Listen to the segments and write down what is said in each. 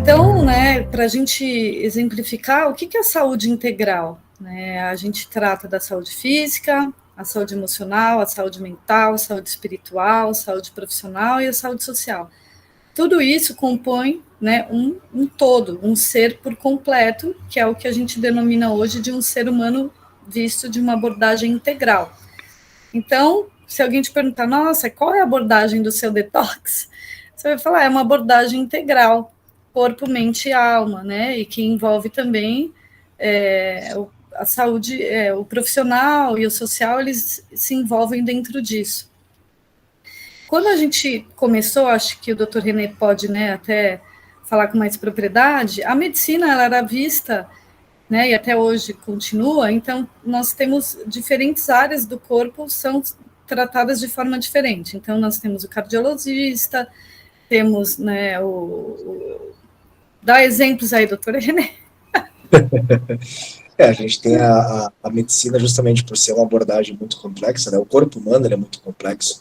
Então, né, para a gente exemplificar, o que é a saúde integral? Né? A gente trata da saúde física, a saúde emocional, a saúde mental, a saúde espiritual, a saúde profissional e a saúde social. Tudo isso compõe, né, um todo, um ser por completo, que é o que a gente denomina hoje de um ser humano visto de uma abordagem integral. Então, se alguém te perguntar, nossa, qual é a abordagem do seu detox? Você vai falar, é uma abordagem integral, corpo, mente e alma, né? E que envolve também a saúde, o profissional e o social, eles se envolvem dentro disso. Quando a gente começou, acho que o Dr. René pode, né, até falar com mais propriedade, a medicina ela era vista, né, e até hoje continua, então nós temos diferentes áreas do corpo são tratadas de forma diferente. Então nós temos o cardiologista, temos, né, dá exemplos aí, doutora René. A gente tem a medicina justamente por ser uma abordagem muito complexa, né? O corpo humano é muito complexo.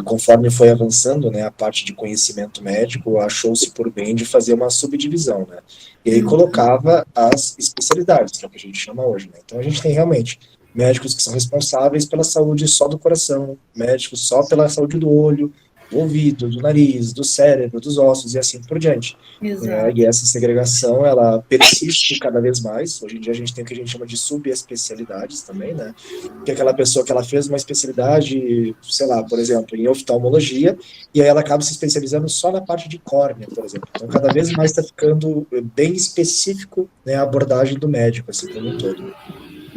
Conforme foi avançando, né, a parte de conhecimento médico, achou-se por bem de fazer uma subdivisão, né? E aí colocava as especialidades, que é o que a gente chama hoje, né? Então a gente tem realmente médicos que são responsáveis pela saúde só do coração, médicos só pela saúde do olho, do ouvido, do nariz, do cérebro, dos ossos e assim por diante. E essa segregação, ela persiste cada vez mais. Hoje em dia a gente tem o que a gente chama de subespecialidades também, né? Que é aquela pessoa que ela fez uma especialidade, sei lá, por exemplo, em oftalmologia, e aí ela acaba se especializando só na parte de córnea, por exemplo. Então cada vez mais está ficando bem específico, né, a abordagem do médico, assim, como um todo.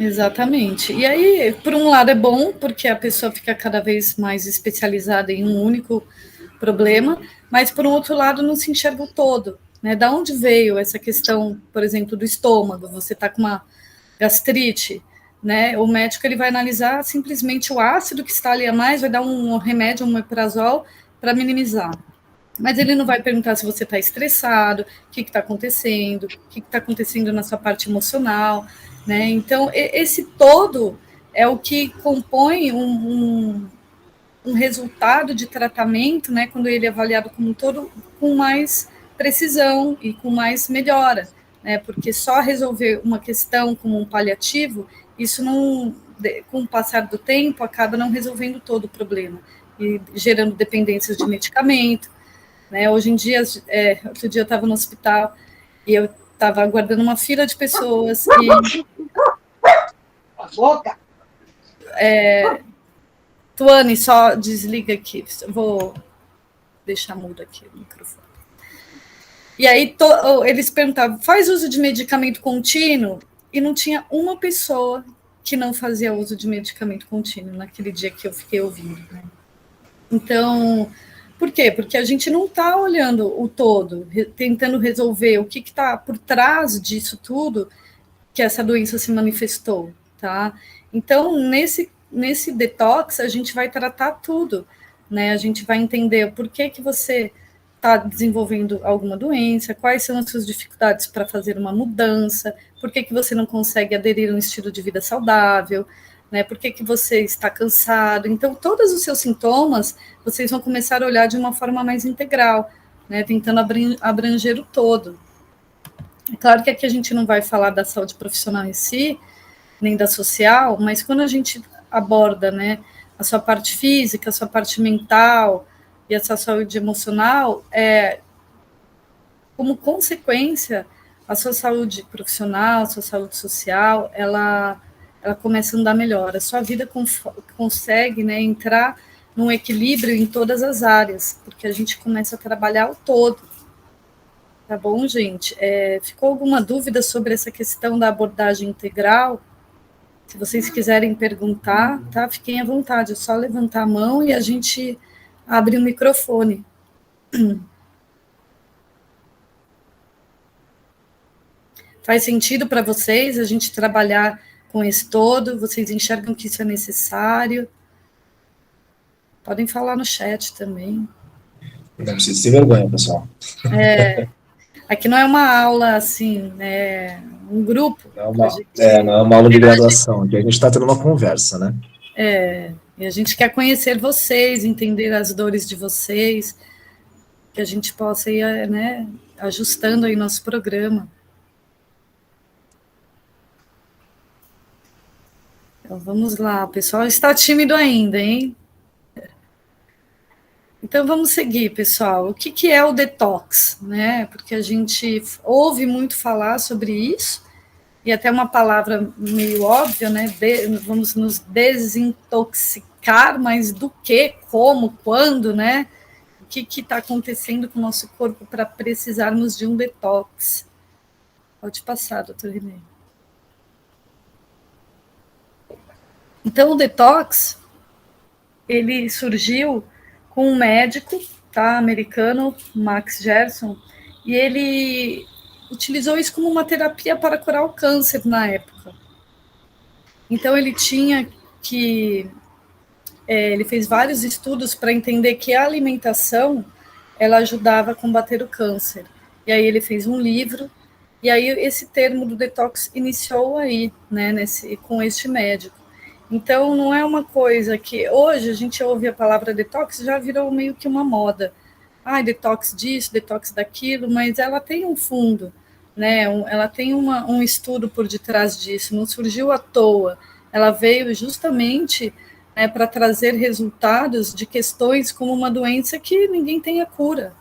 Exatamente. E aí, por um lado é bom, porque a pessoa fica cada vez mais especializada em um único problema, mas por um outro lado não se enxerga o todo, né? Da onde veio essa questão, por exemplo, do estômago? Você está com uma gastrite, né? O médico ele vai analisar simplesmente o ácido que está ali a mais, vai dar um remédio, um omeprazol para minimizar. Mas ele não vai perguntar se você está estressado, o que está acontecendo, o que está acontecendo na sua parte emocional, né? Então, esse todo é o que compõe um resultado de tratamento, né, quando ele é avaliado como um todo, com mais precisão e com mais melhora, né? Porque só resolver uma questão como um paliativo, isso não, com o passar do tempo, acaba não resolvendo todo o problema e gerando dependências de medicamento. Né? Hoje em dia, outro dia eu estava no hospital e eu estava aguardando uma fila de pessoas e... Tuane, só desliga aqui, vou deixar mudo aqui o microfone. E aí eles perguntavam, faz uso de medicamento contínuo? E não tinha uma pessoa que não fazia uso de medicamento contínuo naquele dia que eu fiquei ouvindo. Né? Então... Por quê? Porque a gente não está olhando o todo, tentando resolver o que está por trás disso tudo que essa doença se manifestou, tá? Então, nesse detox, a gente vai tratar tudo, né? A gente vai entender por que você está desenvolvendo alguma doença, quais são as suas dificuldades para fazer uma mudança, por que você não consegue aderir a um estilo de vida saudável, né? Por que você está cansado? Então, todos os seus sintomas, vocês vão começar a olhar de uma forma mais integral, né? Tentando abranger o todo. É claro que aqui a gente não vai falar da saúde profissional em si, nem da social, mas quando a gente aborda, né, a sua parte física, a sua parte mental e essa saúde emocional, como consequência, a sua saúde profissional, a sua saúde social, ela começa a andar melhor. A sua vida consegue, né, entrar num equilíbrio em todas as áreas, porque a gente começa a trabalhar o todo. Tá bom, gente? Ficou alguma dúvida sobre essa questão da abordagem integral? Se vocês quiserem perguntar, tá? Fiquem à vontade, é só levantar a mão e a gente abre o microfone. Faz sentido para vocês a gente trabalhar com esse todo? Vocês enxergam que isso é necessário? Podem falar no chat também. Não precisa ter vergonha, pessoal. Aqui não é uma aula, assim, um grupo. Não é uma aula de graduação, aqui a gente está tendo uma conversa, né? E a gente quer conhecer vocês, entender as dores de vocês, que a gente possa ir, né, ajustando aí nosso programa. Então, vamos lá, o pessoal está tímido ainda, hein? Então, vamos seguir, pessoal. O que é o detox, né? Porque a gente ouve muito falar sobre isso, e até uma palavra meio óbvia, né? Vamos nos desintoxicar, mas do que, como, quando, né? O que está acontecendo com o nosso corpo para precisarmos de um detox? Pode passar, doutor Renê. Então, o detox, ele surgiu com um médico, tá, americano, Max Gerson, e ele utilizou isso como uma terapia para curar o câncer na época. Então, ele tinha que... ele fez vários estudos para entender que a alimentação ela ajudava a combater o câncer. E aí ele fez um livro, e aí esse termo do detox iniciou aí, né, com este médico. Então, não é uma coisa que... Hoje, a gente ouve a palavra detox, já virou meio que uma moda. Detox disso, detox daquilo, mas ela tem um fundo, né? Ela tem um estudo por detrás disso, não surgiu à toa. Ela veio justamente, né, para trazer resultados de questões como uma doença que ninguém tem a cura.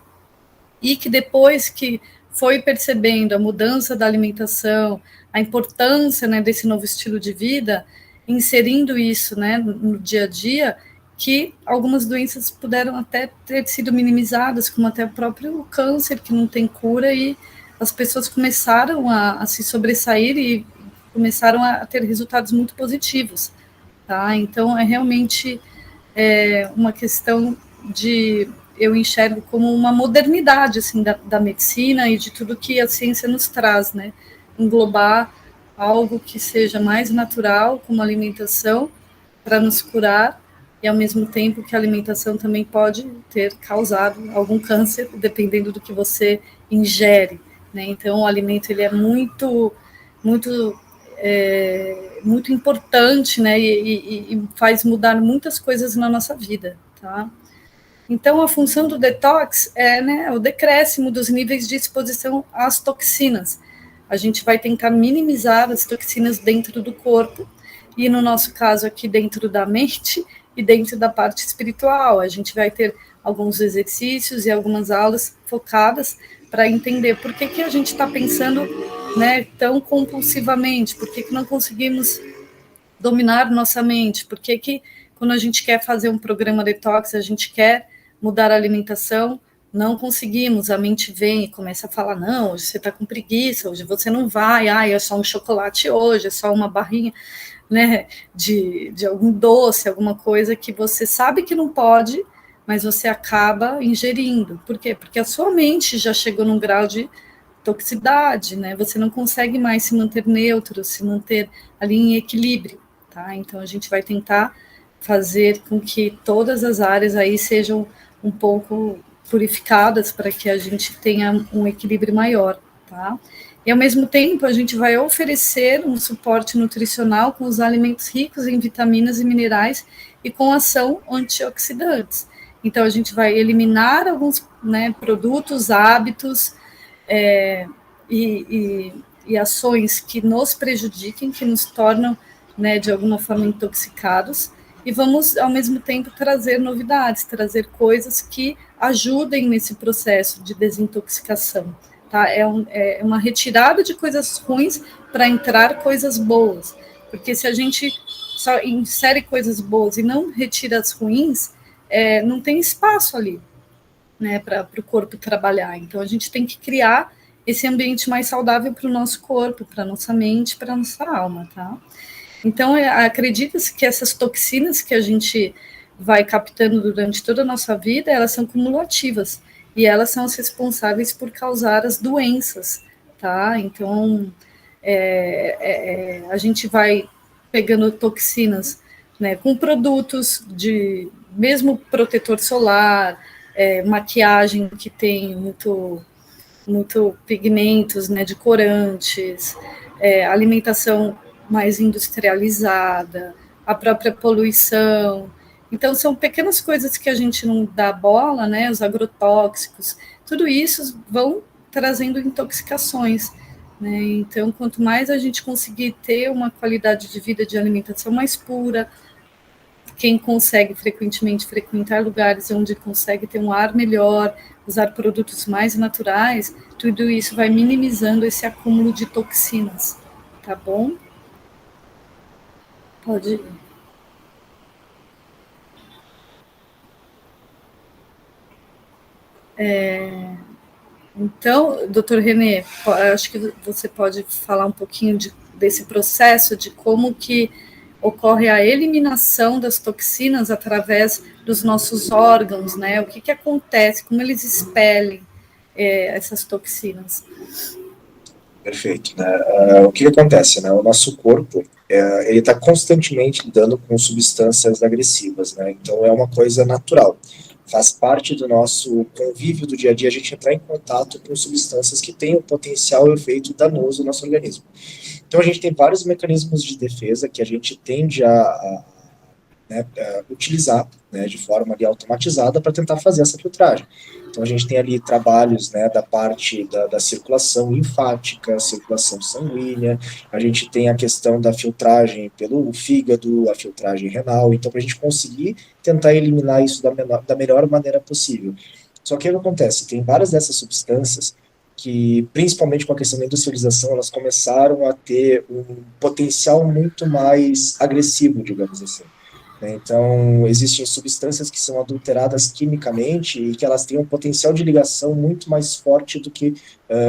E que depois que foi percebendo a mudança da alimentação, a importância, né, desse novo estilo de vida, inserindo isso, né, no dia a dia, que algumas doenças puderam até ter sido minimizadas, como até o próprio câncer, que não tem cura, e as pessoas começaram a se sobressair e começaram a ter resultados muito positivos. Tá? Então, é realmente uma questão de... Eu enxergo como uma modernidade assim, da medicina e de tudo que a ciência nos traz, né? Englobar algo que seja mais natural, como alimentação, para nos curar, e ao mesmo tempo que a alimentação também pode ter causado algum câncer, dependendo do que você ingere, né? Então, o alimento ele é muito muito importante, né? E faz mudar muitas coisas na nossa vida, tá? Então, a função do detox é, né, o decréscimo dos níveis de exposição às toxinas. A gente vai tentar minimizar as toxinas dentro do corpo, e no nosso caso aqui dentro da mente e dentro da parte espiritual. A gente vai ter alguns exercícios e algumas aulas focadas para entender por que a gente está pensando, né, tão compulsivamente, por que não conseguimos dominar nossa mente, por que quando a gente quer fazer um programa detox, a gente quer mudar a alimentação, não conseguimos, a mente vem e começa a falar, não, hoje você está com preguiça, hoje você não vai, é só um chocolate hoje, é só uma barrinha, né, de algum doce, alguma coisa que você sabe que não pode, mas você acaba ingerindo. Por quê? Porque a sua mente já chegou num grau de toxicidade, né? Você não consegue mais se manter neutro, se manter ali em equilíbrio, tá? Então a gente vai tentar fazer com que todas as áreas aí sejam um pouco purificadas para que a gente tenha um equilíbrio maior, tá? E ao mesmo tempo a gente vai oferecer um suporte nutricional com os alimentos ricos em vitaminas e minerais e com ação antioxidantes. Então a gente vai eliminar alguns, né, produtos, hábitos e ações que nos prejudiquem, que nos tornam, né, de alguma forma intoxicados, e vamos, ao mesmo tempo, trazer novidades, trazer coisas que ajudem nesse processo de desintoxicação. Tá? É uma retirada de coisas ruins para entrar coisas boas, porque se a gente só insere coisas boas e não retira as ruins, não tem espaço ali, né, para o corpo trabalhar. Então, a gente tem que criar esse ambiente mais saudável para o nosso corpo, para a nossa mente, para a nossa alma, tá? Então, acredita-se que essas toxinas que a gente vai captando durante toda a nossa vida, elas são cumulativas, e elas são as responsáveis por causar as doenças, tá? Então, a gente vai pegando toxinas, né, com produtos de, mesmo protetor solar, maquiagem que tem muito pigmentos, né, de corantes, alimentação mais industrializada, a própria poluição. Então, são pequenas coisas que a gente não dá bola, né? Os agrotóxicos, tudo isso vão trazendo intoxicações, né? Então, quanto mais a gente conseguir ter uma qualidade de vida de alimentação mais pura, quem consegue frequentemente frequentar lugares onde consegue ter um ar melhor, usar produtos mais naturais, tudo isso vai minimizando esse acúmulo de toxinas, tá bom? Pode ir. Então, doutor Renê, acho que você pode falar um pouquinho desse processo, de como que ocorre a eliminação das toxinas através dos nossos órgãos, né? O que, que acontece, como eles expelem essas toxinas. Perfeito, né? O que acontece, né? O nosso corpo, ele está constantemente lidando com substâncias agressivas, né? Então é uma coisa natural. Faz parte do nosso convívio do dia a dia a gente entrar em contato com substâncias que têm um potencial efeito danoso no nosso organismo. Então a gente tem vários mecanismos de defesa que a gente tende a utilizar, né, de forma ali automatizada para tentar fazer essa filtragem. Então a gente tem ali trabalhos, né, da parte da circulação linfática, circulação sanguínea, a gente tem a questão da filtragem pelo fígado, a filtragem renal, então para a gente conseguir tentar eliminar isso da melhor maneira possível. Só que o que acontece? Tem várias dessas substâncias que, principalmente com a questão da industrialização, elas começaram a ter um potencial muito mais agressivo, digamos assim, né? Então, existem substâncias que são adulteradas quimicamente e que elas têm um potencial de ligação muito mais forte do que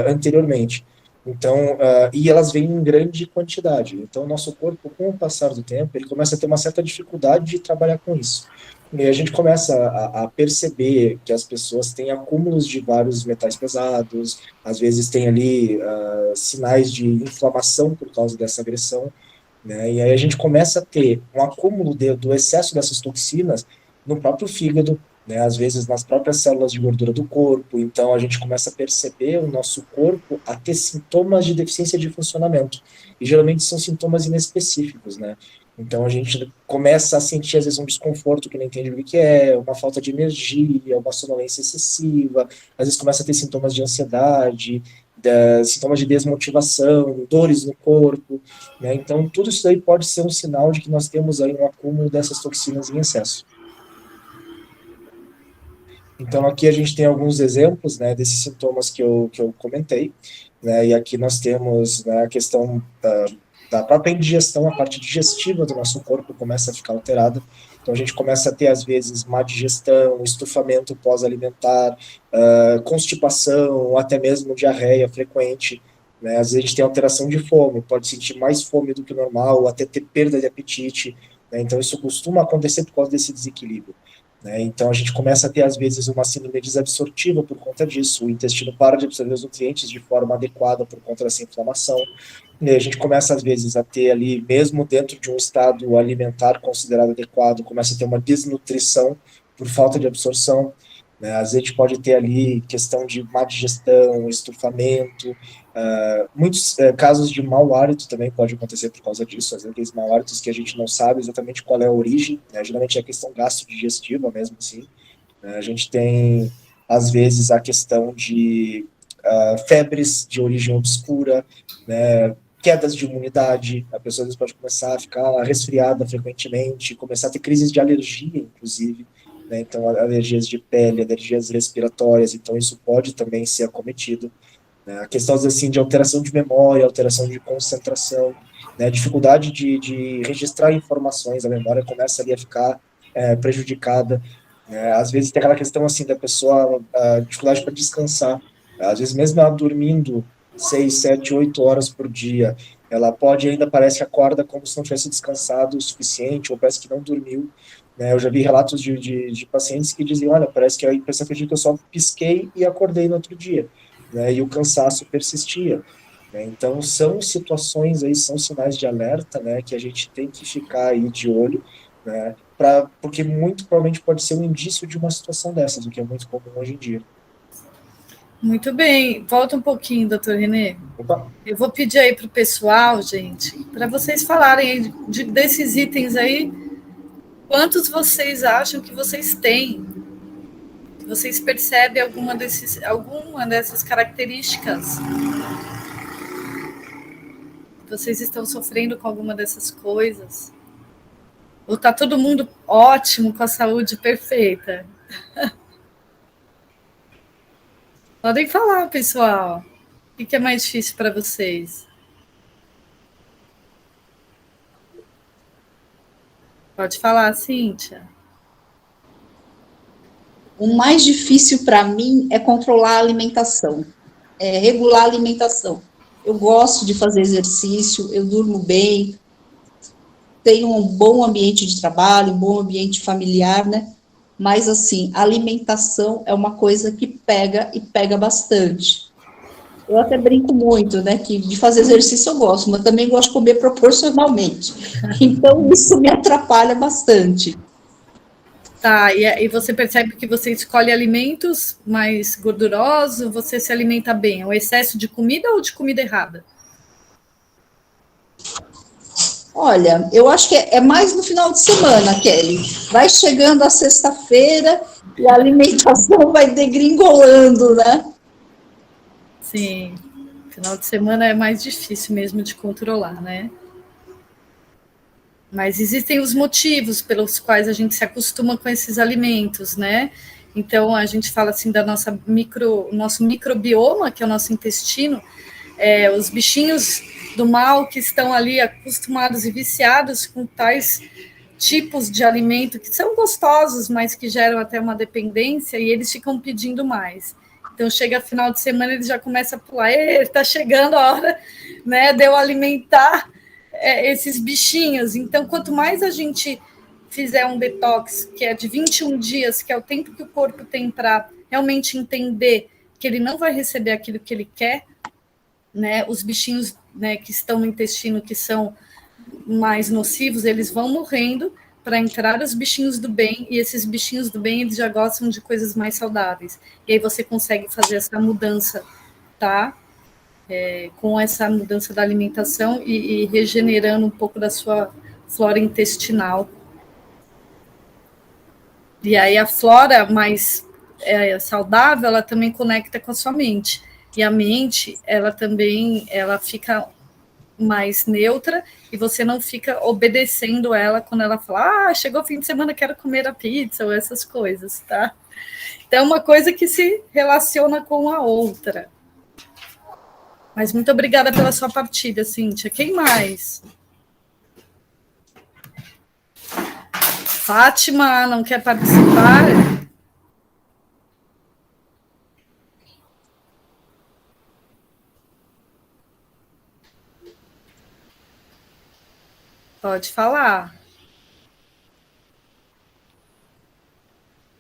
anteriormente. Então, e elas vêm em grande quantidade. Então, o nosso corpo, com o passar do tempo, ele começa a ter uma certa dificuldade de trabalhar com isso. E a gente começa a perceber que as pessoas têm acúmulos de vários metais pesados, às vezes tem ali sinais de inflamação por causa dessa agressão, né? E aí a gente começa a ter um acúmulo do excesso dessas toxinas no próprio fígado, né? Às vezes nas próprias células de gordura do corpo. Então a gente começa a perceber o nosso corpo a ter sintomas de deficiência de funcionamento. E geralmente são sintomas inespecíficos, né? Então a gente começa a sentir às vezes um desconforto que não entende o que é, uma falta de energia, uma sonolência excessiva, às vezes começa a ter sintomas de ansiedade, sintomas de desmotivação, dores no corpo, né? Então, tudo isso aí pode ser um sinal de que nós temos aí um acúmulo dessas toxinas em excesso. Então, aqui a gente tem alguns exemplos, né, desses sintomas que eu comentei, né, e aqui nós temos, né, a questão da própria indigestão, a parte digestiva do nosso corpo começa a ficar alterada. Então, a gente começa a ter, às vezes, má digestão, estufamento pós-alimentar, constipação, ou até mesmo diarreia frequente, né? Às vezes a gente tem alteração de fome, pode sentir mais fome do que o normal, ou até ter perda de apetite, né? Então, isso costuma acontecer por causa desse desequilíbrio, né? Então, a gente começa a ter, às vezes, uma síndrome desabsortiva por conta disso, o intestino para de absorver os nutrientes de forma adequada por conta dessa inflamação, e a gente começa, às vezes, a ter ali, mesmo dentro de um estado alimentar considerado adequado, começa a ter uma desnutrição por falta de absorção, né? Às vezes a gente pode ter ali questão de má digestão, estufamento, muitos casos de mau hálito também pode acontecer por causa disso, às vezes aqueles mau hálitos que a gente não sabe exatamente qual é a origem, né? Geralmente é a questão gastrodigestiva mesmo assim, né? A gente tem, às vezes, a questão de febres de origem obscura, né? Quedas de imunidade, a pessoa às vezes pode começar a ficar resfriada frequentemente, começar a ter crises de alergia, inclusive, né? Então, alergias de pele, alergias respiratórias, então isso pode também ser acometido, né? A questão, assim, de alteração de memória, alteração de concentração, né? Dificuldade de registrar informações, a memória começa ali a ficar prejudicada, né? Às vezes tem aquela questão, assim, da pessoa, dificuldade para descansar, às vezes mesmo ela dormindo 6, 7, 8 horas por dia, ela pode ainda, parece que acorda como se não tivesse descansado o suficiente, ou parece que não dormiu, né? Eu já vi relatos de pacientes que diziam, olha, parece que a impressão que eu só pisquei e acordei no outro dia, né? E o cansaço persistia, né? Então, são situações aí, são sinais de alerta, né, que a gente tem que ficar aí de olho, né, porque muito provavelmente pode ser um indício de uma situação dessas, o que é muito comum hoje em dia. Muito bem, volta um pouquinho, doutor Renê. Opa. Eu vou pedir aí para o pessoal, gente, para vocês falarem desses itens aí, Quantos vocês acham que vocês têm? Vocês percebem alguma dessas características? Vocês estão sofrendo com alguma dessas coisas? Ou está todo mundo ótimo, com a saúde perfeita? Podem falar, pessoal. O que é mais difícil para vocês? Pode falar, Cíntia. O mais difícil para mim é controlar a alimentação, é regular a alimentação. Eu gosto de fazer exercício, eu durmo bem, tenho um bom ambiente de trabalho, um bom ambiente familiar, né? Mas, assim, a alimentação é uma coisa que pega e pega bastante. Eu até brinco muito, né, que de fazer exercício eu gosto, mas também gosto de comer proporcionalmente. Então, isso me atrapalha bastante. Tá, e você percebe que você escolhe alimentos mais gordurosos, você se alimenta bem? O excesso de comida ou de comida errada? Olha, eu acho que é mais no final de semana, Kelly. Vai chegando a sexta-feira e a alimentação vai degringolando, né? Sim, final de semana é mais difícil mesmo de controlar, né? Mas existem os motivos pelos quais a gente se acostuma com esses alimentos, né? Então, a gente fala assim da nosso microbioma, que é o nosso intestino, os bichinhos do mal que estão ali acostumados e viciados com tais tipos de alimento que são gostosos, mas que geram até uma dependência, e eles ficam pedindo mais. Então, chega final de semana, eles já começam a pular, está chegando a hora, né, de eu alimentar esses bichinhos. Então, quanto mais a gente fizer um detox, que é de 21 dias, que é o tempo que o corpo tem para realmente entender que ele não vai receber aquilo que ele quer, né, os bichinhos, né, que estão no intestino, que são mais nocivos, eles vão morrendo para entrar os bichinhos do bem, e esses bichinhos do bem, eles já gostam de coisas mais saudáveis. E aí você consegue fazer essa mudança, tá? Com essa mudança da alimentação e regenerando um pouco da sua flora intestinal. E aí a flora mais saudável, ela também conecta com a sua mente. E a mente, ela também, ela fica mais neutra e você não fica obedecendo ela quando ela fala, chegou o fim de semana, quero comer a pizza, ou essas coisas, tá? Então é uma coisa que se relaciona com a outra. Mas muito obrigada pela sua partilha, Cíntia. Quem mais? Fátima, não quer participar? Pode falar.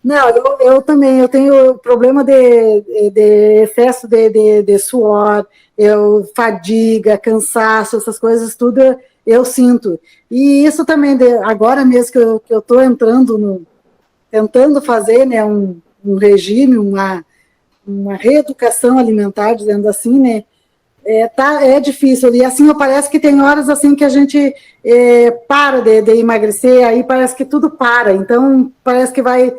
Não, eu também, eu tenho problema de excesso de suor, fadiga, cansaço, essas coisas tudo eu sinto. E isso também, agora mesmo que eu estou entrando, tentando fazer, né, um regime, uma reeducação alimentar, dizendo assim, né, é difícil, e assim parece que tem horas assim que a gente para de emagrecer, aí parece que tudo para, então parece que vai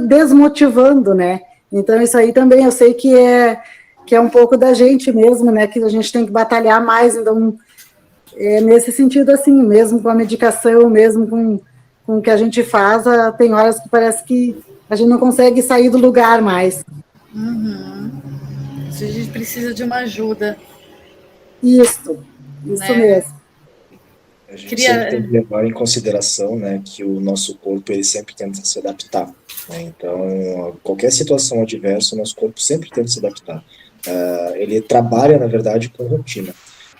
desmotivando, né? Então isso aí também eu sei que é um pouco da gente mesmo, né? Que a gente tem que batalhar mais, então nesse sentido assim, mesmo com a medicação, mesmo com o que a gente faz, tem horas que parece que a gente não consegue sair do lugar mais. Uhum. A gente precisa de uma ajuda. Isso né? Mesmo. A gente sempre tem que levar em consideração, né, que o nosso corpo ele sempre tenta se adaptar. Né? Então, a qualquer situação adversa, o nosso corpo sempre tenta se adaptar. Ele trabalha, na verdade, com rotina.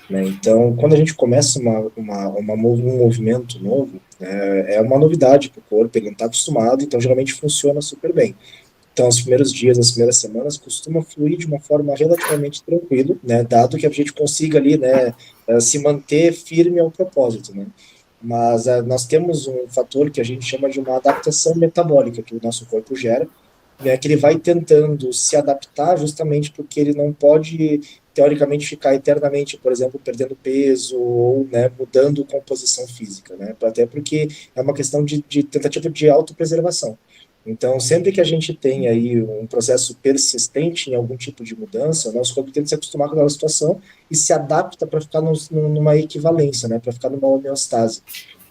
Né? Então, quando a gente começa um movimento novo, é uma novidade para o corpo, ele não está acostumado, então geralmente funciona super bem. Então, os primeiros dias, as primeiras semanas, costuma fluir de uma forma relativamente tranquila, né, dado que a gente consiga ali, né, se manter firme ao propósito, né. Mas nós temos um fator que a gente chama de uma adaptação metabólica que o nosso corpo gera, né, que ele vai tentando se adaptar justamente porque ele não pode, teoricamente, ficar eternamente, por exemplo, perdendo peso ou, né, mudando composição física, né, até porque é uma questão de tentativa de autopreservação. Então, sempre que a gente tem aí um processo persistente em algum tipo de mudança, o nosso corpo tenta se acostumar com aquela situação e se adapta para ficar numa equivalência, né, para ficar numa homeostase.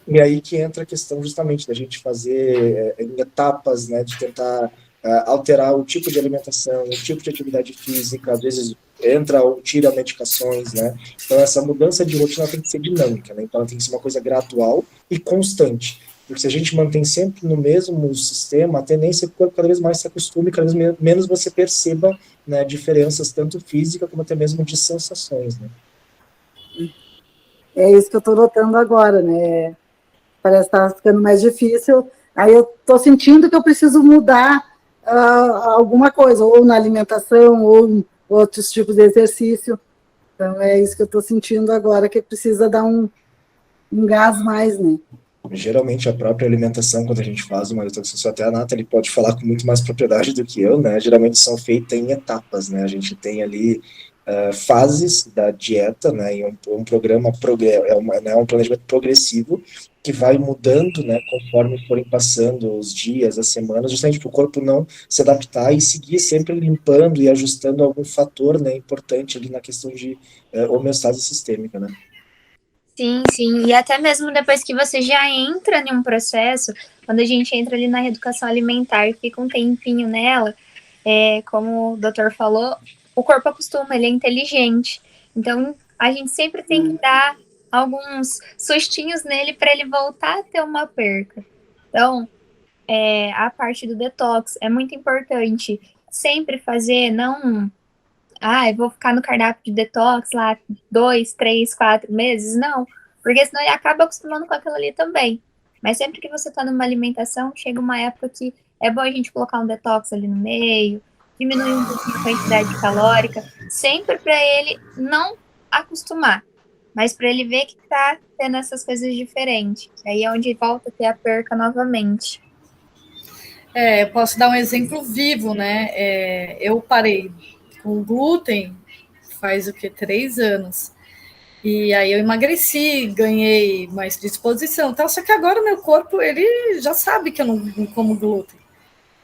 E aí que entra a questão justamente da gente fazer em etapas, né, de tentar alterar o tipo de alimentação, o tipo de atividade física, às vezes entra ou tira medicações, né? Então essa mudança de rotina tem que ser dinâmica, né? Então ela tem que ser uma coisa gradual e constante. Porque se a gente mantém sempre no mesmo sistema, a tendência é que o corpo cada vez mais se acostume, cada vez menos você perceba, né, diferenças tanto física como até mesmo de sensações, né? É isso que eu estou notando agora, né? Parece que está ficando mais difícil. Aí eu estou sentindo que eu preciso mudar alguma coisa, ou na alimentação, ou em outros tipos de exercício. Então é isso que eu estou sentindo agora, que precisa dar um gás mais, né? Geralmente a própria alimentação, quando a gente faz uma detoxificação, até a Nathalie pode falar com muito mais propriedade do que eu, né? Geralmente são feitas em etapas, né? A gente tem ali fases da dieta, né? E um programa, né, um planejamento progressivo que vai mudando, né? Conforme forem passando os dias, as semanas, justamente para o corpo não se adaptar e seguir sempre limpando e ajustando algum fator, né? Importante ali na questão de homeostase sistêmica, né? Sim, sim. E até mesmo depois que você já entra em um processo, quando a gente entra ali na reeducação alimentar e fica um tempinho nela, como o doutor falou, o corpo acostuma, ele é inteligente. Então, a gente sempre tem que dar alguns sustinhos nele para ele voltar a ter uma perca. Então, a parte do detox é muito importante. Sempre fazer, não... eu vou ficar no cardápio de detox lá 2, 3, 4 meses. Não, porque senão ele acaba acostumando com aquilo ali também. Mas sempre que você tá numa alimentação, chega uma época que é bom a gente colocar um detox ali no meio, diminuir um pouquinho a quantidade calórica, sempre para ele não acostumar, mas para ele ver que tá tendo essas coisas diferentes. Aí é onde volta a ter a perca novamente. Eu posso dar um exemplo vivo, né? Eu parei com glúten faz 3 anos. E aí eu emagreci, ganhei mais disposição, tal. Só que agora o meu corpo, ele já sabe que eu não como glúten.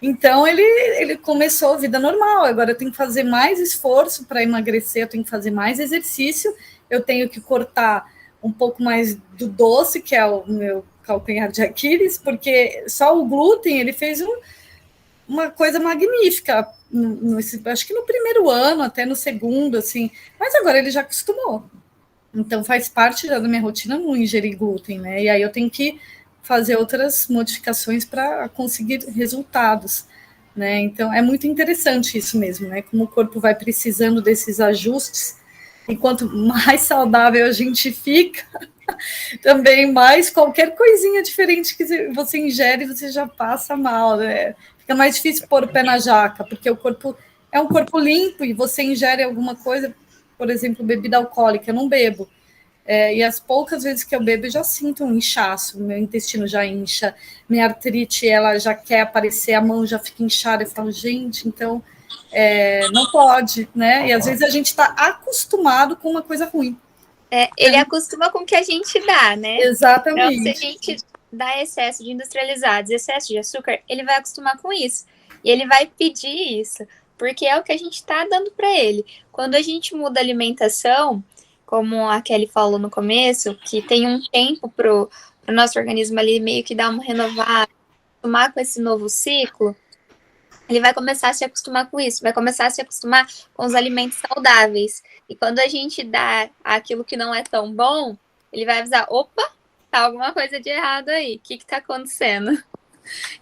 Então ele começou a vida normal. Agora eu tenho que fazer mais esforço para emagrecer, eu tenho que fazer mais exercício, eu tenho que cortar um pouco mais do doce, que é o meu calcanhar de Aquiles, porque só o glúten ele fez uma coisa magnífica. Acho que no primeiro ano, até no segundo, assim, mas agora ele já acostumou. Então faz parte da minha rotina não ingerir glúten, né? E aí eu tenho que fazer outras modificações para conseguir resultados, né? Então é muito interessante isso mesmo, né? Como o corpo vai precisando desses ajustes, e quanto mais saudável a gente fica, também mais qualquer coisinha diferente que você ingere, você já passa mal, né? Fica mais difícil pôr o pé na jaca, porque o corpo é um corpo limpo e você ingere alguma coisa, por exemplo, bebida alcoólica, eu não bebo. E as poucas vezes que eu bebo, eu já sinto um inchaço, meu intestino já incha, minha artrite, ela já quer aparecer, a mão já fica inchada, eu falo, gente, então, não pode, né? E às vezes a gente está acostumado com uma coisa ruim. Ele acostuma com o que a gente dá, né? Exatamente. Então, se a gente dá excesso de industrializados, excesso de açúcar, ele vai acostumar com isso. E ele vai pedir isso, porque é o que a gente está dando para ele. Quando a gente muda a alimentação, como a Kelly falou no começo, que tem um tempo pro nosso organismo ali meio que dar uma renovada, acostumar com esse novo ciclo, ele vai começar a se acostumar com isso, vai começar a se acostumar com os alimentos saudáveis. E quando a gente dá aquilo que não é tão bom, ele vai avisar, opa, tá alguma coisa de errado aí, o que tá acontecendo?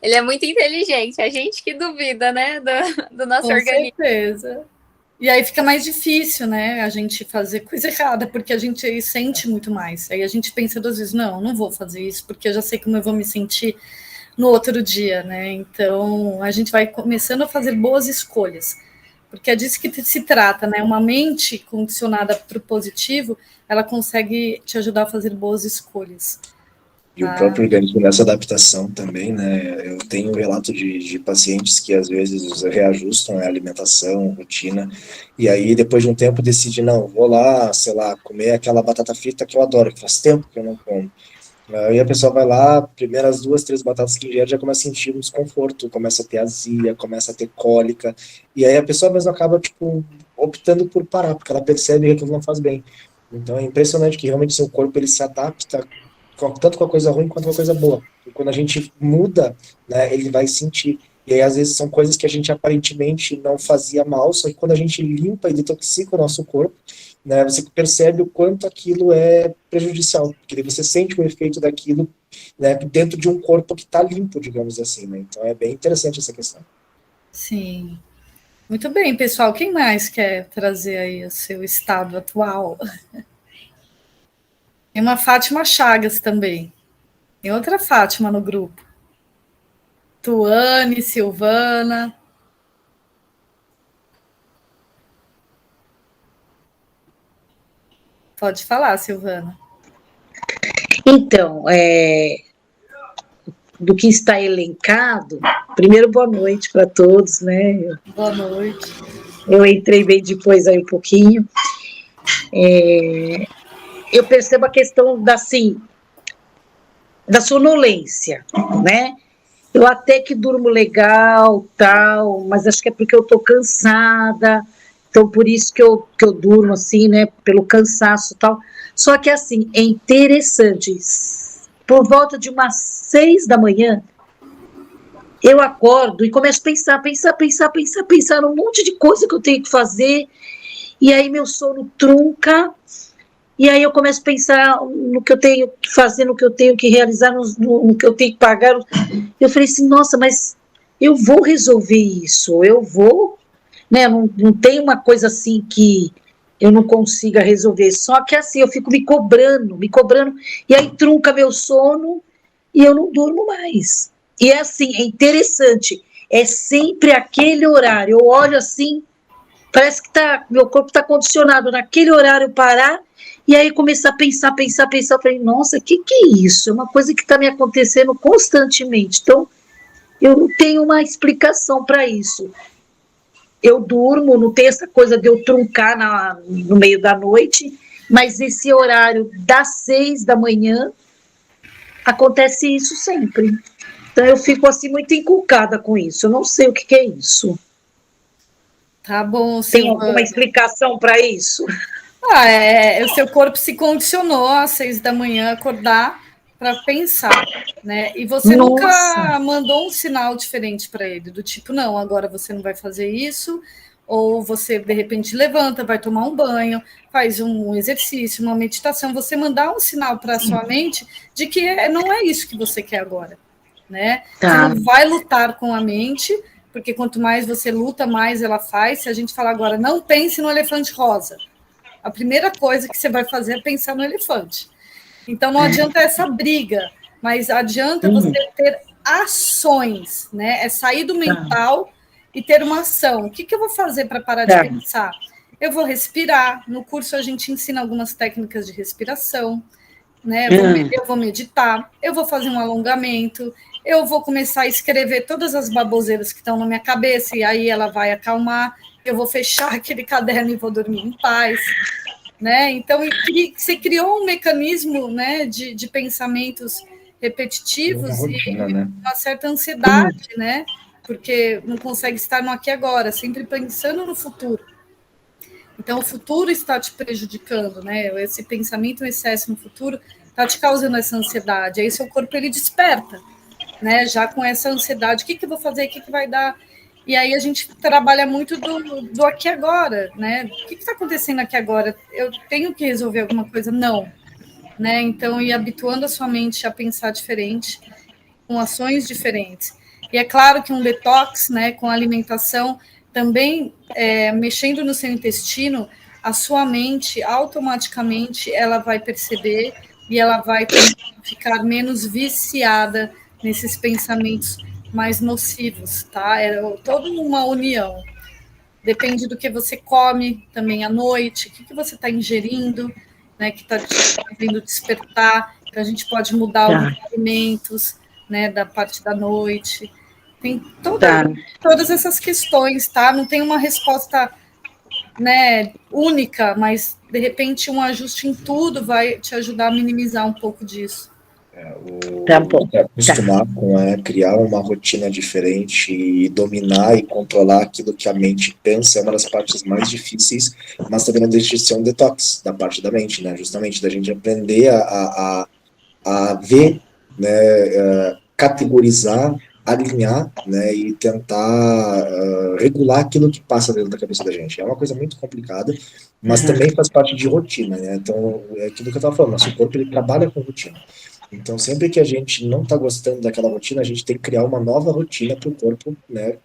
Ele é muito inteligente, a gente que duvida, né, do nosso organismo. Com certeza. E aí fica mais difícil, né, a gente fazer coisa errada, porque a gente sente muito mais. Aí a gente pensa 2 vezes, não vou fazer isso, porque eu já sei como eu vou me sentir no outro dia, né? Então a gente vai começando a fazer boas escolhas, porque é disso que se trata, né? Uma mente condicionada para o positivo, ela consegue te ajudar a fazer boas escolhas. E o próprio organismo nessa adaptação também, né? Eu tenho um relato de pacientes que às vezes reajustam a alimentação, rotina, e aí depois de um tempo decide, não, vou lá, sei lá, comer aquela batata frita que eu adoro, que faz tempo que eu não como. Aí a pessoa vai lá, primeiras 2, 3 batatas que ingere, já começa a sentir um desconforto, começa a ter azia, começa a ter cólica, e aí a pessoa mesmo acaba, tipo, optando por parar, porque ela percebe que aquilo não faz bem. Então é impressionante que realmente seu corpo ele se adapta tanto com a coisa ruim quanto com a coisa boa. E quando a gente muda, né, ele vai sentir. E aí, às vezes, são coisas que a gente aparentemente não fazia mal, só que quando a gente limpa e detoxica o nosso corpo, né, você percebe o quanto aquilo é prejudicial, porque você sente o efeito daquilo, né, dentro de um corpo que está limpo, digamos assim. Né? Então, é bem interessante essa questão. Sim. Muito bem, pessoal. Quem mais quer trazer aí o seu estado atual? Tem uma Fátima Chagas também. Tem outra Fátima no grupo. Tuane, Silvana. Pode falar, Silvana. Então, do que está elencado, primeiro, boa noite para todos, né? Boa noite. Eu entrei bem depois aí um pouquinho. Eu percebo a questão da sonolência, né? Eu até que durmo legal, tal, mas acho que é porque eu tô cansada, então por isso que eu durmo assim, né? Pelo cansaço, tal. Só que assim, é interessante. Por volta de umas 6 da manhã, eu acordo e começo a pensar num monte de coisa que eu tenho que fazer, e aí meu sono trunca, e aí eu começo a pensar no que eu tenho que fazer, no que eu tenho que realizar, no que eu tenho que pagar. Eu falei assim, nossa, mas eu vou resolver isso, eu vou, né? Não tem uma coisa assim que eu não consiga resolver, só que assim, eu fico me cobrando, e aí trunca meu sono e eu não durmo mais. E é assim, é interessante, é sempre aquele horário, eu olho assim, parece que meu corpo está condicionado naquele horário parar, e aí começar a pensar, eu falei, nossa, o que é isso? É uma coisa que está me acontecendo constantemente, então eu não tenho uma explicação para isso. Eu durmo, não tem essa coisa de eu truncar no meio da noite, mas esse horário das 6 da manhã, acontece isso sempre. Então eu fico assim muito encucada com isso, eu não sei o que é isso. Tá bom, Tem Silvana. alguma explicação para isso? O seu corpo se condicionou às 6 da manhã acordar para pensar, né? E você nunca mandou um sinal diferente para ele, do tipo, não, agora você não vai fazer isso, ou você, de repente, levanta, vai tomar um banho, faz um exercício, uma meditação, você mandar um sinal para a sua mente de que não é isso que você quer agora, né? Tá. Você não vai lutar com a mente, porque quanto mais você luta, mais ela faz. Se a gente falar agora, não pense no elefante rosa, a primeira coisa que você vai fazer é pensar no elefante. Então, não adianta essa briga, mas adianta você ter ações, né? É sair do mental e ter uma ação. O que eu vou fazer para parar de pensar? Eu vou respirar. No curso, a gente ensina algumas técnicas de respiração, né? Eu vou meditar, eu vou fazer um alongamento, eu vou começar a escrever todas as baboseiras que estão na minha cabeça, e aí ela vai acalmar. Eu vou fechar aquele caderno e vou dormir em paz, né? Então, você criou um mecanismo, né, de pensamentos repetitivos rotina, e né? Uma certa ansiedade, né? Porque não consegue estar no aqui e agora, sempre pensando no futuro. Então, o futuro está te prejudicando, né? Esse pensamento em excesso no futuro está te causando essa ansiedade. Aí, seu corpo, ele desperta, né? Já com essa ansiedade, o que eu vou fazer, o que vai dar? E aí a gente trabalha muito do aqui agora, né? O que está acontecendo aqui agora? Eu tenho que resolver alguma coisa? Não. Né? Então, ir habituando a sua mente a pensar diferente, com ações diferentes. E é claro que um detox, né, com alimentação, também mexendo no seu intestino, a sua mente, automaticamente, ela vai perceber e ela vai ficar menos viciada nesses pensamentos mais nocivos, tá? É toda uma união. Depende do que você come também à noite, o que você está ingerindo, né, que está vindo despertar. A gente pode mudar alguns alimentos, né, da parte da noite. Tem todas essas questões, tá? Não tem uma resposta, né, única, mas de repente um ajuste em tudo vai te ajudar a minimizar um pouco disso. Tá bom. Acostumar com criar uma rotina diferente e dominar e controlar aquilo que a mente pensa é uma das partes mais difíceis, mas também não deixa de ser um detox da parte da mente, né? Justamente da gente aprender a ver, né, categorizar, alinhar, né, e tentar regular aquilo que passa dentro da cabeça da gente. É uma coisa muito complicada, mas também faz parte de rotina, né? Então, é aquilo que eu estava falando, nosso corpo ele trabalha com rotina. Então, sempre que a gente não está gostando daquela rotina, a gente tem que criar uma nova rotina para o corpo, né,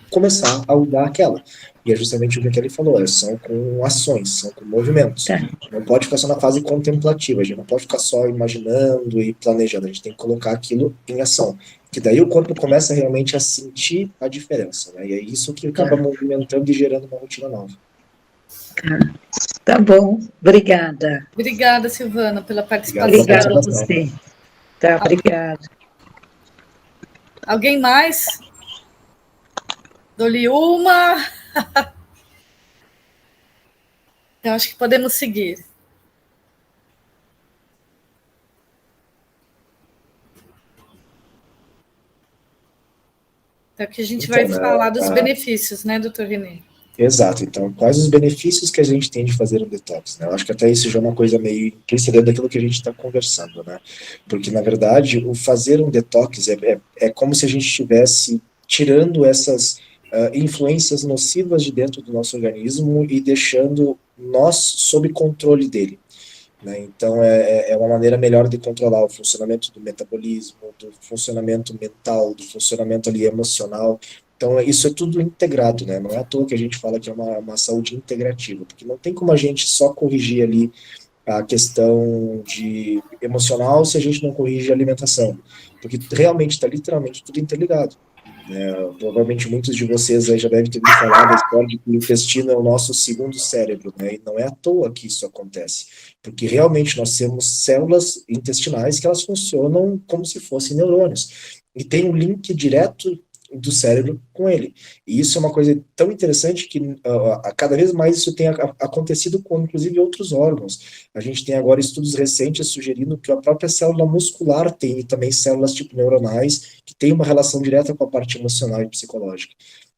começar a usar aquela. E é justamente o que ele falou, são com ações, são com movimentos. Não pode ficar só na fase contemplativa, a gente não pode ficar só imaginando e planejando, a gente tem que colocar aquilo em ação. Que daí o corpo começa realmente a sentir a diferença, né? E é isso que acaba movimentando e gerando uma rotina nova. Tá bom, obrigada. Obrigada, Silvana, pela participação. Obrigada a você. Tá, obrigada. Alguém mais? Dou-lhe uma. Eu acho que podemos seguir. Então, aqui a gente vai falar dos benefícios, né, doutor René? Exato. Então, quais os benefícios que a gente tem de fazer um detox, né? Eu acho que até isso já é uma coisa meio precedente daquilo que a gente está conversando, né? Porque, na verdade, o fazer um detox é como se a gente estivesse tirando essas influências nocivas de dentro do nosso organismo e deixando nós sob controle dele, né? Então, é uma maneira melhor de controlar o funcionamento do metabolismo, do funcionamento mental, do funcionamento ali emocional. Então, isso é tudo integrado, né? Não é à toa que a gente fala que é uma saúde integrativa, porque não tem como a gente só corrigir ali a questão de emocional se a gente não corrige a alimentação, porque realmente está literalmente tudo interligado. Provavelmente muitos de vocês aí já devem ter ouvido falar da história de que o intestino é o nosso segundo cérebro, né? E não é à toa que isso acontece, porque realmente nós temos células intestinais que elas funcionam como se fossem neurônios, e tem um link direto do cérebro com ele. E isso é uma coisa tão interessante que cada vez mais isso tem acontecido com, inclusive, outros órgãos. A gente tem agora estudos recentes sugerindo que a própria célula muscular tem também células tipo neuronais que tem uma relação direta com a parte emocional e psicológica.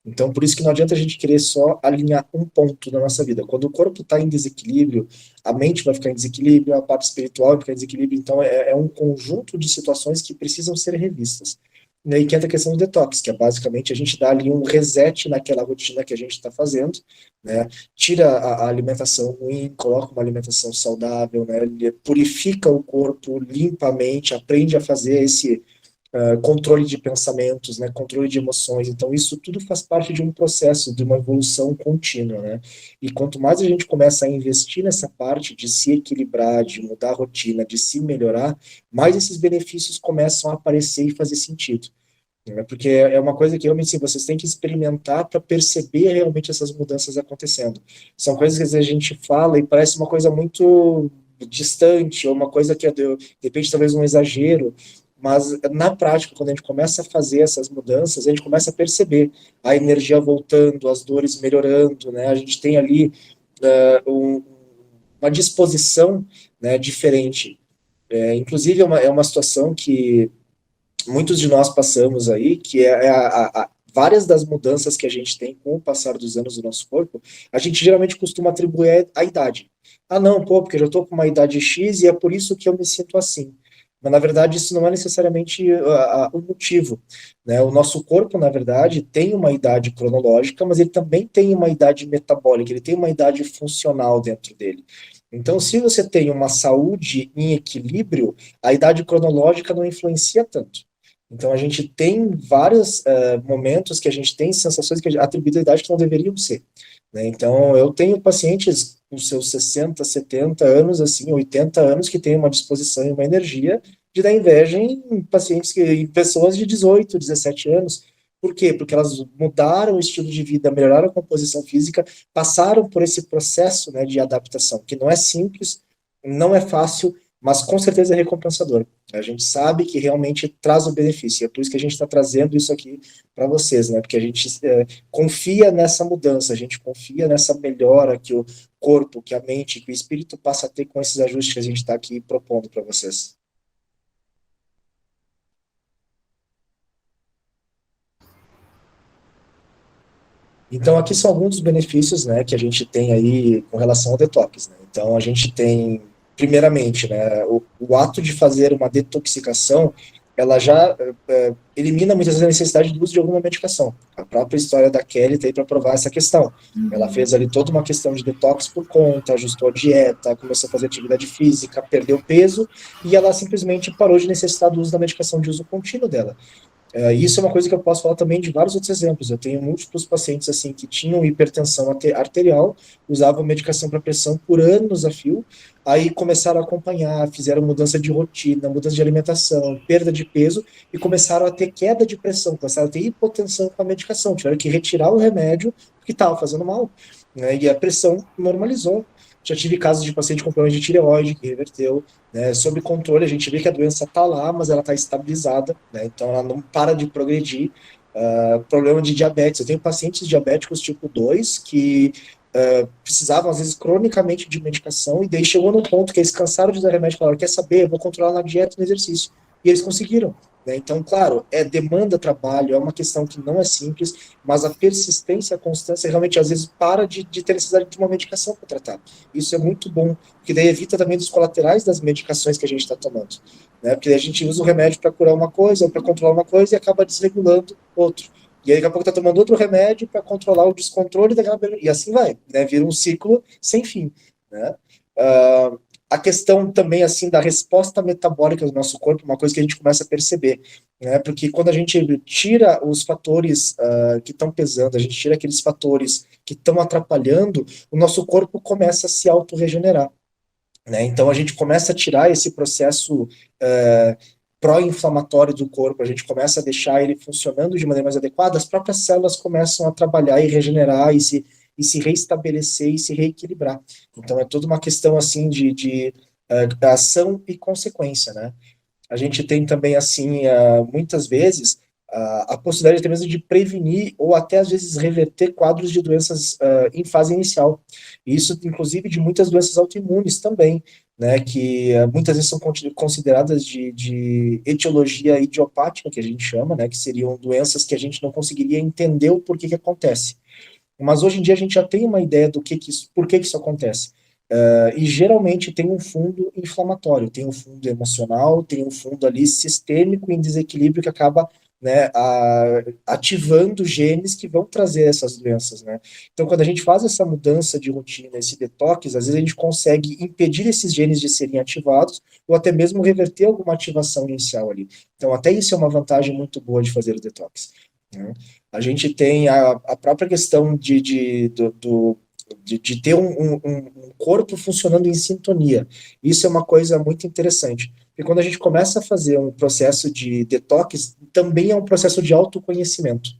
Então, por isso que não adianta a gente querer só alinhar um ponto da nossa vida. Quando o corpo está em desequilíbrio, a mente vai ficar em desequilíbrio, a parte espiritual vai ficar em desequilíbrio. Então, é um conjunto de situações que precisam ser revistas. E aí que entra a questão do detox, que é basicamente a gente dá ali um reset naquela rotina que a gente está fazendo, né? Tira a alimentação ruim, coloca uma alimentação saudável, né? Purifica o corpo limpamente, aprende a fazer esse controle de pensamentos, né? Controle de emoções. Então isso tudo faz parte de um processo, de uma evolução contínua, né? E quanto mais a gente começa a investir nessa parte de se equilibrar, de mudar a rotina, de se melhorar, mais esses benefícios começam a aparecer e fazer sentido. Porque é uma coisa que realmente assim, vocês têm que experimentar para perceber realmente essas mudanças acontecendo. São coisas que às vezes a gente fala e parece uma coisa muito distante, ou uma coisa que de repente talvez um exagero, mas na prática, quando a gente começa a fazer essas mudanças, a gente começa a perceber a energia voltando, as dores melhorando, né? A gente tem ali uma disposição, né, diferente. Inclusive, é uma situação que muitos de nós passamos aí, que várias das mudanças que a gente tem com o passar dos anos do nosso corpo, a gente geralmente costuma atribuir à idade. Ah, não, porque eu já estou com uma idade X e é por isso que eu me sinto assim. Mas, na verdade, isso não é necessariamente o motivo, né? O nosso corpo, na verdade, tem uma idade cronológica, mas ele também tem uma idade metabólica, ele tem uma idade funcional dentro dele. Então, se você tem uma saúde em equilíbrio, a idade cronológica não influencia tanto. Então, a gente tem vários momentos que a gente tem sensações que atribuídas à idade que não deveriam ser, né? Então, eu tenho pacientes com seus 60, 70 anos, assim, 80 anos, que têm uma disposição e uma energia de dar inveja em pacientes, em pessoas de 18, 17 anos. Por quê? Porque elas mudaram o estilo de vida, melhoraram a composição física, passaram por esse processo, né, de adaptação, que não é simples, não é fácil, mas com certeza é recompensador. A gente sabe que realmente traz o benefício, e é por isso que a gente está trazendo isso aqui para vocês, né? Porque a gente confia nessa mudança, a gente confia nessa melhora que o corpo, que a mente, que o espírito passa a ter com esses ajustes que a gente está aqui propondo para vocês. Então, aqui são alguns dos benefícios, né, que a gente tem aí com relação ao detox, né? Então, a gente tem, primeiramente, né, o ato de fazer uma detoxicação, ela já elimina muitas vezes a necessidade do uso de alguma medicação. A própria história da Kelly tem para provar essa questão. Ela fez ali toda uma questão de detox por conta, ajustou a dieta, começou a fazer atividade física, perdeu peso, e ela simplesmente parou de necessitar do uso da medicação de uso contínuo dela. Isso é uma coisa que eu posso falar também de vários outros exemplos. Eu tenho múltiplos pacientes assim que tinham hipertensão arterial, usavam medicação para pressão por anos a fio, aí começaram a acompanhar, fizeram mudança de rotina, mudança de alimentação, perda de peso, e começaram a ter queda de pressão, começaram a ter hipotensão com a medicação, tiveram que retirar o remédio porque estava fazendo mal, né? E a pressão normalizou. Já tive casos de paciente com problema de tireoide que reverteu, né? Sob controle, a gente vê que a doença está lá, mas ela está estabilizada, né? Então ela não para de progredir. Problema de diabetes, eu tenho pacientes diabéticos tipo 2 que precisavam, às vezes, cronicamente de medicação, e daí chegou no ponto que eles cansaram de usar remédio e falaram, quer saber, eu vou controlar na dieta e no exercício. E eles conseguiram. Né? Então, claro, demanda trabalho, é uma questão que não é simples, mas a persistência, a constância, realmente, às vezes, para de ter necessidade de uma medicação para tratar. Isso é muito bom, porque daí evita também dos colaterais das medicações que a gente está tomando. Né? Porque daí a gente usa o remédio para curar uma coisa, ou para controlar uma coisa, e acaba desregulando outro. E aí, daqui a pouco, está tomando outro remédio para controlar o descontrole daquela... E assim vai, né? Vira um ciclo sem fim, né? A questão também, assim, da resposta metabólica do nosso corpo, uma coisa que a gente começa a perceber, né? Porque quando a gente tira os fatores que estão pesando, a gente tira aqueles fatores que estão atrapalhando, o nosso corpo começa a se autorregenerar, né? Então, a gente começa a tirar esse processo pró-inflamatório do corpo, a gente começa a deixar ele funcionando de maneira mais adequada, as próprias células começam a trabalhar e regenerar e se reestabelecer e se reequilibrar. Então é toda uma questão assim de ação e consequência, né? A gente tem também assim muitas vezes a possibilidade até mesmo de prevenir ou até às vezes reverter quadros de doenças em fase inicial. Isso inclusive de muitas doenças autoimunes também, né, que muitas vezes são consideradas de etiologia idiopática, que a gente chama, né, que seriam doenças que a gente não conseguiria entender o porquê que acontece. Mas hoje em dia a gente já tem uma ideia do por que isso acontece. E geralmente tem um fundo inflamatório, tem um fundo emocional, tem um fundo ali sistêmico em desequilíbrio que acaba, né, ativando genes que vão trazer essas doenças, né? Então, quando a gente faz essa mudança de rotina, esse detox, às vezes a gente consegue impedir esses genes de serem ativados ou até mesmo reverter alguma ativação inicial ali. Então, até isso é uma vantagem muito boa de fazer o detox, né? A gente tem a própria questão de ter um corpo funcionando em sintonia. Isso é uma coisa muito interessante. E quando a gente começa a fazer um processo de detox, também é um processo de autoconhecimento.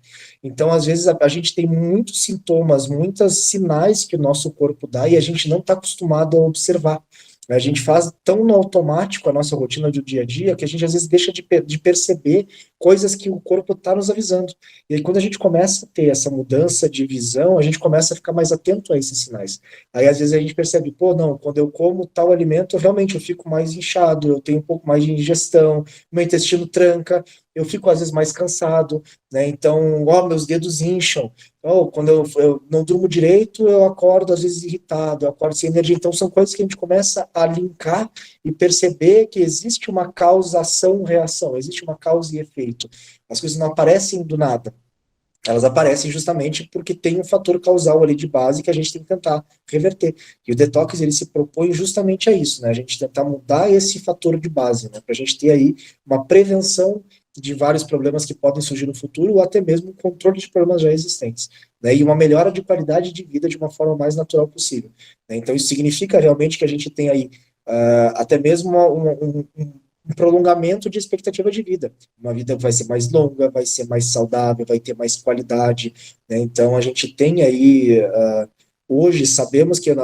Então, às vezes, a gente tem muitos sintomas, muitos sinais que o nosso corpo dá e a gente não está acostumado a observar. A gente faz tão no automático a nossa rotina do dia a dia que a gente às vezes deixa de perceber coisas que o corpo está nos avisando. E aí, quando a gente começa a ter essa mudança de visão, a gente começa a ficar mais atento a esses sinais. Aí, às vezes, a gente percebe, pô, não, quando eu como tal alimento, realmente eu fico mais inchado, eu tenho um pouco mais de indigestão, meu intestino tranca, eu fico, às vezes, mais cansado, né? Então, meus dedos incham. Quando eu não durmo direito, eu acordo, às vezes, irritado, eu acordo sem energia. Então, são coisas que a gente começa a linkar e perceber que existe uma causação-reação, existe uma causa e efeito. As coisas não aparecem do nada. Elas aparecem justamente porque tem um fator causal ali de base que a gente tem que tentar reverter. E o detox, ele se propõe justamente a isso, né? A gente tentar mudar esse fator de base, né? Para a gente ter aí uma prevenção de vários problemas que podem surgir no futuro, ou até mesmo um controle de problemas já existentes, né? E uma melhora de qualidade de vida de uma forma mais natural possível, né? Então isso significa realmente que a gente tem aí até mesmo um prolongamento de expectativa de vida. Uma vida que vai ser mais longa, vai ser mais saudável, vai ter mais qualidade, né? Então a gente tem aí, hoje sabemos que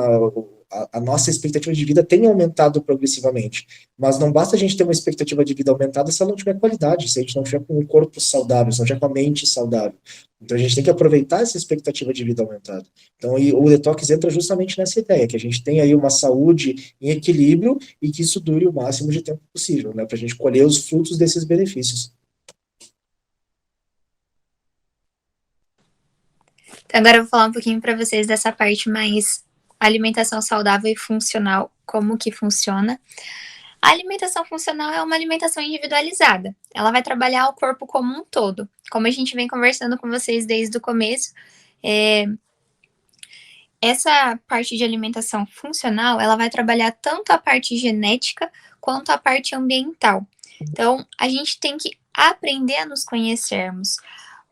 a nossa expectativa de vida tem aumentado progressivamente, mas não basta a gente ter uma expectativa de vida aumentada se ela não tiver qualidade, se a gente não tiver com um corpo saudável, se não tiver com a mente saudável. Então a gente tem que aproveitar essa expectativa de vida aumentada. Então e o detox entra justamente nessa ideia, que a gente tem aí uma saúde em equilíbrio e que isso dure o máximo de tempo possível, né, para a gente colher os frutos desses benefícios. Agora eu vou falar um pouquinho para vocês dessa parte mais alimentação saudável e funcional, como que funciona. A alimentação funcional é uma alimentação individualizada. Ela vai trabalhar o corpo como um todo. Como a gente vem conversando com vocês desde o começo, essa parte de alimentação funcional, ela vai trabalhar tanto a parte genética quanto a parte ambiental. Então, a gente tem que aprender a nos conhecermos.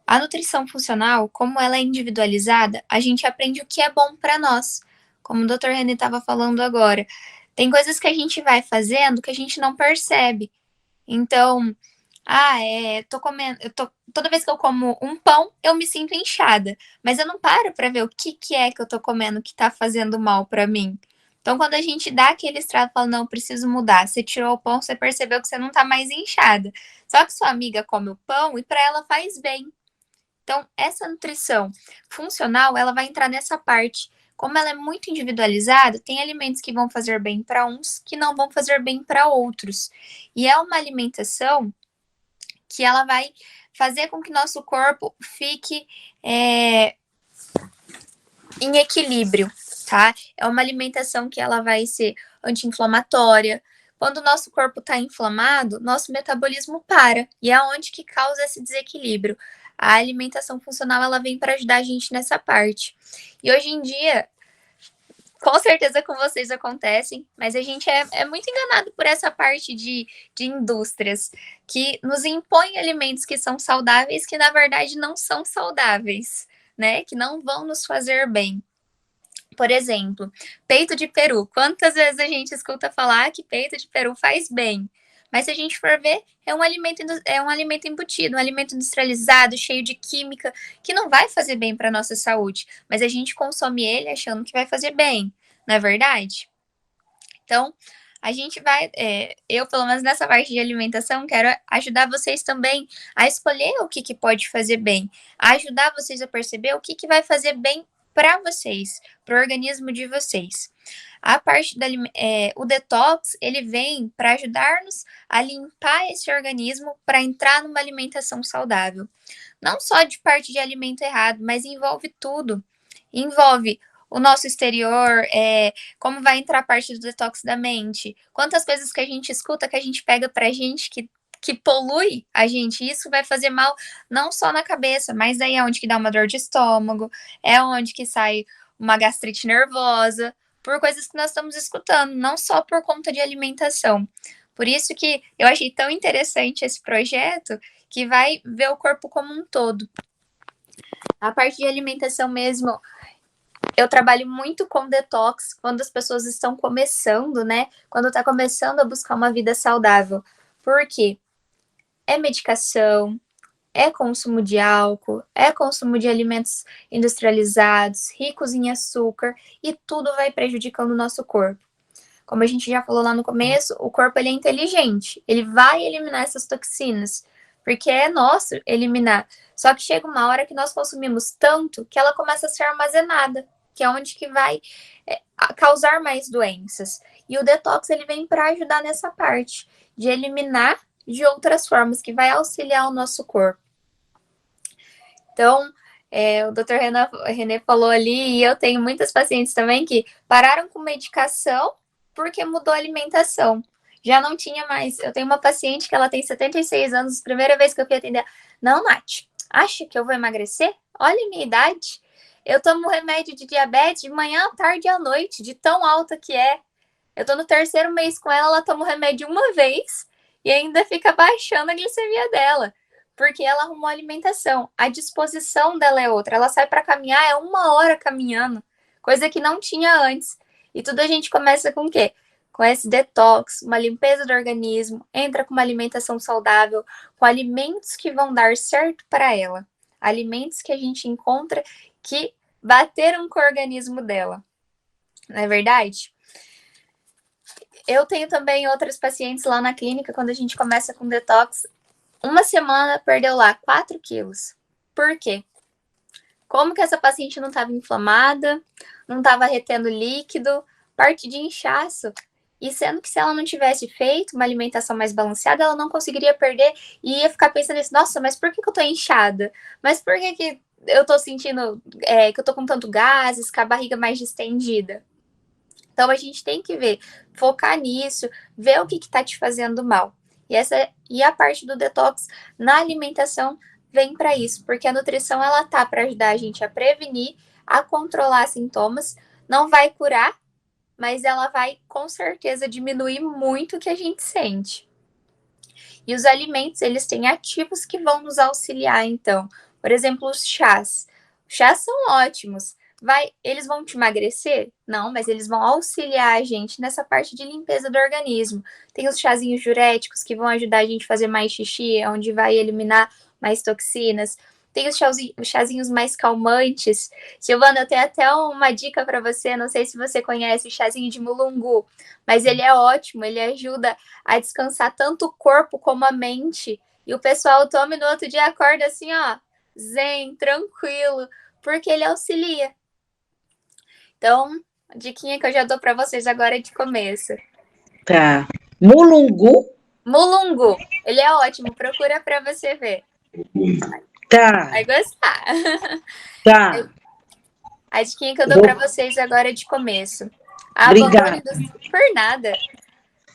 A nutrição funcional, como ela é individualizada, a gente aprende o que é bom para nós. Como o Dr. René estava falando agora, tem coisas que a gente vai fazendo que a gente não percebe. Então, toda vez que eu como um pão, eu me sinto inchada, mas eu não paro para ver o que é que eu tô comendo que tá fazendo mal para mim. Então, quando a gente dá aquele estrado e fala, não, preciso mudar, você tirou o pão, você percebeu que você não tá mais inchada. Só que sua amiga come o pão e para ela faz bem. Então, essa nutrição funcional, ela vai entrar nessa parte. Como ela é muito individualizada, tem alimentos que vão fazer bem para uns, que não vão fazer bem para outros. E é uma alimentação que ela vai fazer com que nosso corpo fique em equilíbrio, tá? É uma alimentação que ela vai ser anti-inflamatória. Quando o nosso corpo está inflamado, nosso metabolismo para. E é onde que causa esse desequilíbrio. A alimentação funcional, ela vem para ajudar a gente nessa parte. E hoje em dia, com certeza com vocês acontecem, mas a gente é muito enganado por essa parte de indústrias que nos impõem alimentos que são saudáveis, que na verdade não são saudáveis, né? Que não vão nos fazer bem. Por exemplo, peito de peru. Quantas vezes a gente escuta falar que peito de peru faz bem? Mas se a gente for ver, é um alimento embutido, um alimento industrializado, cheio de química, que não vai fazer bem para a nossa saúde. Mas a gente consome ele achando que vai fazer bem, não é verdade? Então, a gente vai, eu pelo menos nessa parte de alimentação, quero ajudar vocês também a escolher o que pode fazer bem, a ajudar vocês a perceber o que vai fazer bem para vocês, para o organismo de vocês. A parte o detox, ele vem para ajudar-nos a limpar esse organismo para entrar numa alimentação saudável. Não só de parte de alimento errado, mas envolve tudo. Envolve o nosso exterior, como vai entrar a parte do detox da mente. Quantas coisas que a gente escuta, que a gente pega pra gente, que polui a gente. Isso vai fazer mal não só na cabeça, mas aí é onde que dá uma dor de estômago, é onde que sai uma gastrite nervosa, por coisas que nós estamos escutando, não só por conta de alimentação. Por isso que eu achei tão interessante esse projeto, que vai ver o corpo como um todo. A parte de alimentação mesmo, eu trabalho muito com detox quando as pessoas estão começando, né? Quando está começando a buscar uma vida saudável. Por quê? É medicação, é consumo de álcool, é consumo de alimentos industrializados, ricos em açúcar, e tudo vai prejudicando o nosso corpo. Como a gente já falou lá no começo, o corpo ele é inteligente, ele vai eliminar essas toxinas, porque é nosso eliminar. Só que chega uma hora que nós consumimos tanto que ela começa a ser armazenada, que é onde que vai causar mais doenças. E o detox ele vem para ajudar nessa parte, de eliminar de outras formas, que vai auxiliar o nosso corpo. Então, o Dr. René falou ali, e eu tenho muitas pacientes também que pararam com medicação porque mudou a alimentação. Já não tinha mais. Eu tenho uma paciente que ela tem 76 anos, primeira vez que eu fui atender. Não, Nath, acha que eu vou emagrecer? Olha a minha idade. Eu tomo remédio de diabetes de manhã, tarde e à noite, de tão alta que é. Eu tô no 3º mês com ela, ela toma o remédio uma vez e ainda fica baixando a glicemia dela. Porque ela arrumou a alimentação. A disposição dela é outra. Ela sai para caminhar, é 1 hora caminhando. Coisa que não tinha antes. E tudo a gente começa com o quê? Com esse detox, uma limpeza do organismo, entra com uma alimentação saudável, com alimentos que vão dar certo para ela. Alimentos que a gente encontra que bateram com o organismo dela. Não é verdade? eu tenho também outras pacientes lá na clínica, quando a gente começa com detox, uma semana perdeu lá 4 quilos. Por quê? Como que essa paciente não estava inflamada, não estava retendo líquido, parte de inchaço. E sendo que se ela não tivesse feito uma alimentação mais balanceada, ela não conseguiria perder e ia ficar pensando assim, nossa, mas por que eu tô inchada? Mas por que eu tô sentindo que eu tô com tanto gases, com a barriga mais distendida? Então a gente tem que ver, focar nisso, ver o que tá te fazendo mal. E a parte do detox na alimentação vem para isso, porque a nutrição ela tá para ajudar a gente a prevenir, a controlar sintomas, não vai curar, mas ela vai com certeza diminuir muito o que a gente sente. E os alimentos, eles têm ativos que vão nos auxiliar, então. Por exemplo, os chás. Os chás são ótimos. Eles vão te emagrecer? Não, mas eles vão auxiliar a gente nessa parte de limpeza do organismo. Tem os chazinhos diuréticos que vão ajudar a gente a fazer mais xixi, onde vai eliminar mais toxinas. Tem os chazinhos mais calmantes. Silvana, eu tenho até uma dica para você. Não sei se você conhece o chazinho de mulungu, mas ele é ótimo. Ele ajuda a descansar tanto o corpo como a mente. E o pessoal toma e no outro dia acorda assim, ó, zen, tranquilo, porque ele auxilia. Então, a diquinha que eu já dou para vocês agora é de começo. Tá. Mulungu? Mulungu. Ele é ótimo. Procura para você ver. Tá. Vai gostar. Tá. A diquinha que eu dou para vocês agora é de começo. Obrigada. Por nada.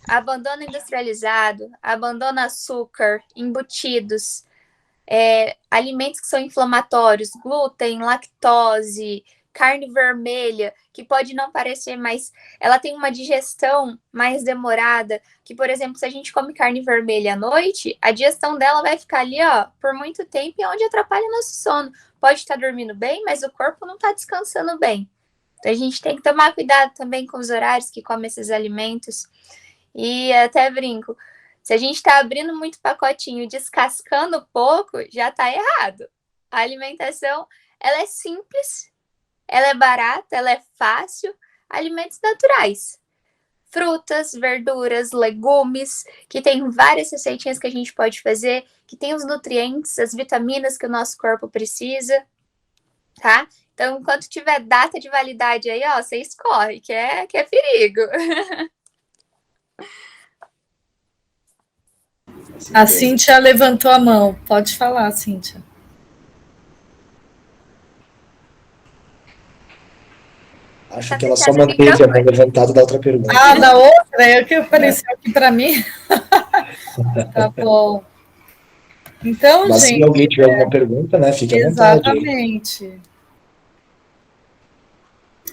Abandono industrializado, abandono açúcar, embutidos, alimentos que são inflamatórios, glúten, lactose, carne vermelha, que pode não parecer, mas ela tem uma digestão mais demorada, que, por exemplo, se a gente come carne vermelha à noite, a digestão dela vai ficar ali, ó, por muito tempo, e onde atrapalha o nosso sono. Pode estar dormindo bem, mas o corpo não está descansando bem. Então, a gente tem que tomar cuidado também com os horários que come esses alimentos. E até brinco, se a gente está abrindo muito pacotinho e descascando pouco, já está errado. A alimentação, ela é simples, ela é barata, ela é fácil, alimentos naturais. Frutas, verduras, legumes, que tem várias receitinhas que a gente pode fazer, que tem os nutrientes, as vitaminas que o nosso corpo precisa, tá? Então, enquanto tiver data de validade aí, ó, você escorre, que é perigo. A Cíntia levantou a mão. Pode falar, Cíntia. Acho que ela só manteve a mão levantada da outra pergunta. Ah, da outra? É o que apareceu aqui para mim. Tá bom. Então, mas gente... se alguém tiver alguma pergunta, né, fique à vontade. Exatamente.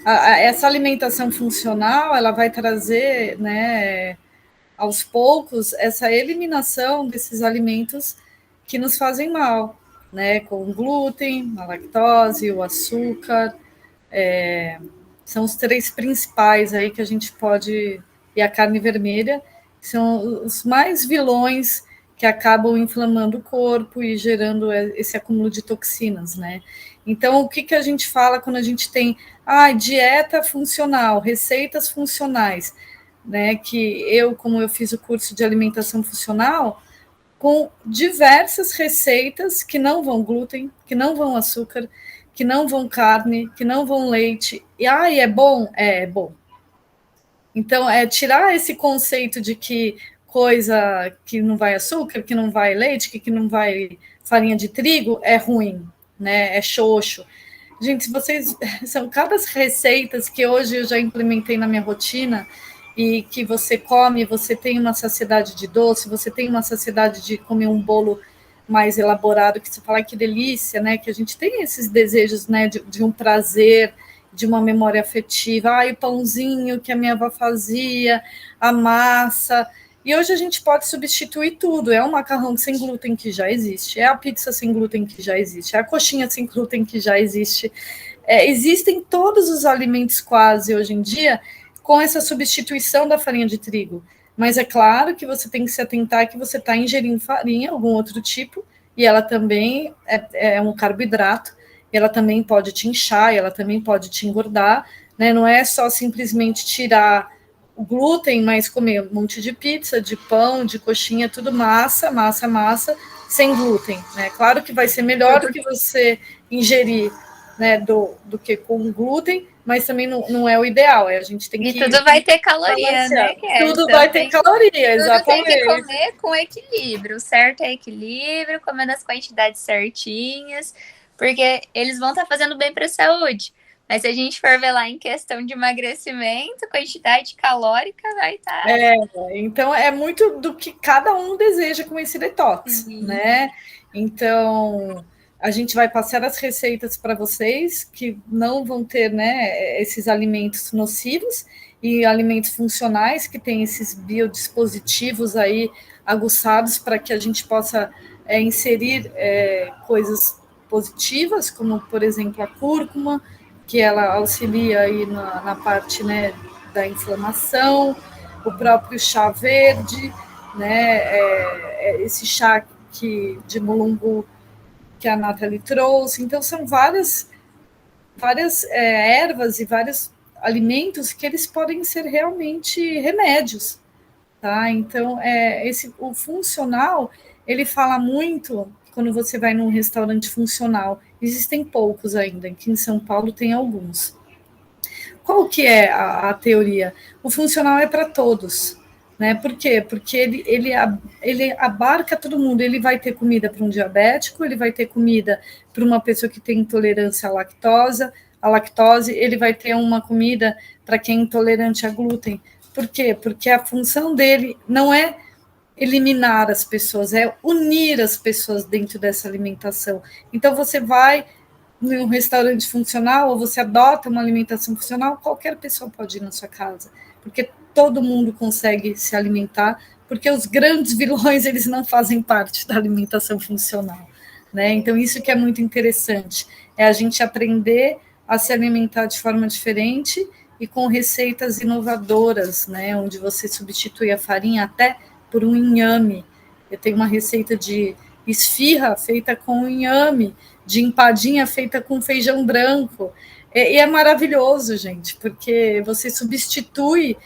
Essa alimentação funcional, ela vai trazer, né, aos poucos, essa eliminação desses alimentos que nos fazem mal, né, com o glúten, a lactose, o açúcar, são os 3 principais aí que a gente pode, e a carne vermelha, que são os mais vilões que acabam inflamando o corpo e gerando esse acúmulo de toxinas, né? Então, o que a gente fala quando a gente tem dieta funcional, receitas funcionais, né? Que como eu fiz o curso de alimentação funcional, com diversas receitas que não vão glúten, que não vão açúcar, que não vão carne, que não vão leite. E é bom? É bom. Então, tirar esse conceito de que coisa que não vai açúcar, que não vai leite, que não vai farinha de trigo é ruim, né? É xoxo. Gente, se vocês... São cada receitas que hoje eu já implementei na minha rotina e que você come, você tem uma saciedade de doce, você tem uma saciedade de comer um bolo mais elaborado, que você fala que delícia, né? Que a gente tem esses desejos, né? De um prazer, de uma memória afetiva. O pãozinho que a minha avó fazia, a massa... E hoje a gente pode substituir tudo. É o macarrão sem glúten que já existe, é a pizza sem glúten que já existe, é a coxinha sem glúten que já existe. Existem todos os alimentos quase hoje em dia com essa substituição da farinha de trigo. Mas é claro que você tem que se atentar que você está ingerindo farinha, algum outro tipo, e ela também é um carboidrato, ela também pode te inchar, ela também pode te engordar, né? Não é só simplesmente tirar o glúten, mas comer um monte de pizza, de pão, de coxinha, tudo massa, sem glúten, né? Claro que vai ser melhor do que você ingerir, né, do que com glúten, mas também não é o ideal, a gente tem E que... tudo vai ter caloria, né, Kézia? Tudo vai ter caloria, exatamente. Tudo tem que comer com equilíbrio, o certo é equilíbrio, comendo as quantidades certinhas, porque eles vão estar fazendo bem para a saúde. Mas se a gente for ver lá em questão de emagrecimento, quantidade calórica vai estar... Então é muito do que cada um deseja com esse detox, né? Então, a gente vai passar as receitas para vocês que não vão ter, né, esses alimentos nocivos e alimentos funcionais que têm esses biodispositivos aí aguçados para que a gente possa inserir coisas positivas, como, por exemplo, a cúrcuma, que ela auxilia aí na parte, né, da inflamação, o próprio chá verde, né, esse chá de mulungu que a Nathalie trouxe. Então, são várias ervas e vários alimentos que eles podem ser realmente remédios, tá? Então, o funcional, ele fala muito quando você vai num restaurante funcional. Existem poucos ainda, aqui em São Paulo tem alguns. Qual que é a teoria? O funcional é para todos, né? Por quê? Porque ele abarca todo mundo. Ele vai ter comida para um diabético, ele vai ter comida para uma pessoa que tem intolerância à lactose, ele vai ter uma comida para quem é intolerante a glúten. Por quê? Porque a função dele não é eliminar as pessoas, é unir as pessoas dentro dessa alimentação. Então, você vai num restaurante funcional, ou você adota uma alimentação funcional, qualquer pessoa pode ir na sua casa, porque todo mundo consegue se alimentar, porque os grandes vilões, eles não fazem parte da alimentação funcional, né? Então, isso que é muito interessante, é a gente aprender a se alimentar de forma diferente e com receitas inovadoras, né? Onde você substitui a farinha até por um inhame. Eu tenho uma receita de esfirra feita com inhame, de empadinha feita com feijão branco. E é maravilhoso, gente, porque você substitui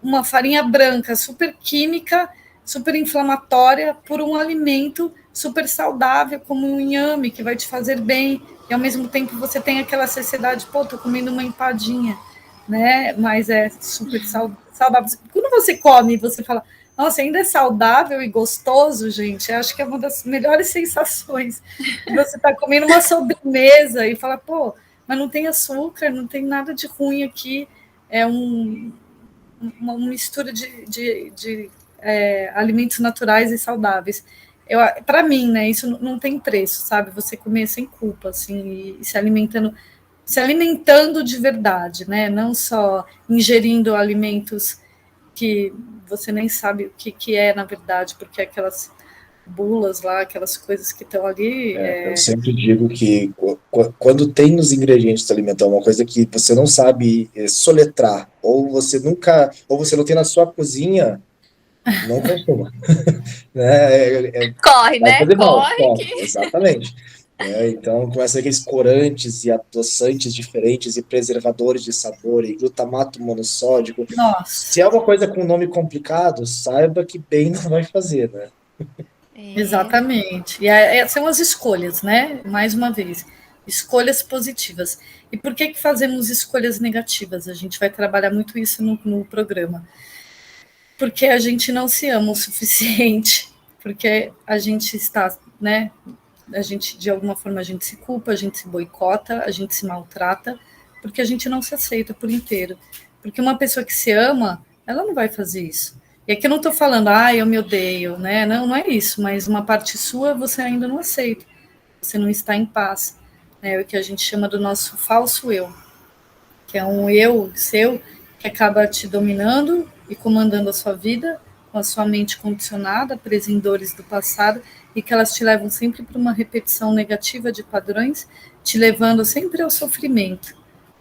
uma farinha branca super química, super inflamatória, por um alimento super saudável, como um inhame, que vai te fazer bem, e ao mesmo tempo você tem aquela saciedade, pô, tô comendo uma empadinha, né? Mas é super saudável. Quando você come, você fala, nossa, ainda é saudável e gostoso, gente. Acho que é uma das melhores sensações. Você está comendo uma sobremesa e fala, pô, mas não tem açúcar, não tem nada de ruim aqui. É uma mistura de alimentos naturais e saudáveis. Para mim, né, isso não tem preço, sabe? Você comer sem culpa, assim, e se alimentando de verdade, né? Não só ingerindo alimentos que você nem sabe o que é, na verdade, porque aquelas bulas lá, aquelas coisas que estão ali... Eu sempre digo que quando tem nos ingredientes do alimento uma coisa que você não sabe soletrar, ou você não tem na sua cozinha, não consuma. Corre, né? Corre. Exatamente. Então, começa aqueles corantes e adoçantes diferentes e preservadores de sabor e glutamato monossódico. Nossa. Se é uma coisa com nome complicado, saiba que bem não vai fazer, né? Exatamente. E são as escolhas, né? Mais uma vez, escolhas positivas. E por que fazemos escolhas negativas? A gente vai trabalhar muito isso no programa. Porque a gente não se ama o suficiente, porque a gente está, né? A gente, de alguma forma, a gente se culpa, a gente se boicota, a gente se maltrata, porque a gente não se aceita por inteiro. Porque uma pessoa que se ama, ela não vai fazer isso. E aqui eu não estou falando, eu me odeio, né? Não é isso, mas uma parte sua você ainda não aceita. Você não está em paz. É o que a gente chama do nosso falso eu, que é um eu seu que acaba te dominando e comandando a sua vida, com a sua mente condicionada, presa em dores do passado, e que elas te levam sempre para uma repetição negativa de padrões, te levando sempre ao sofrimento,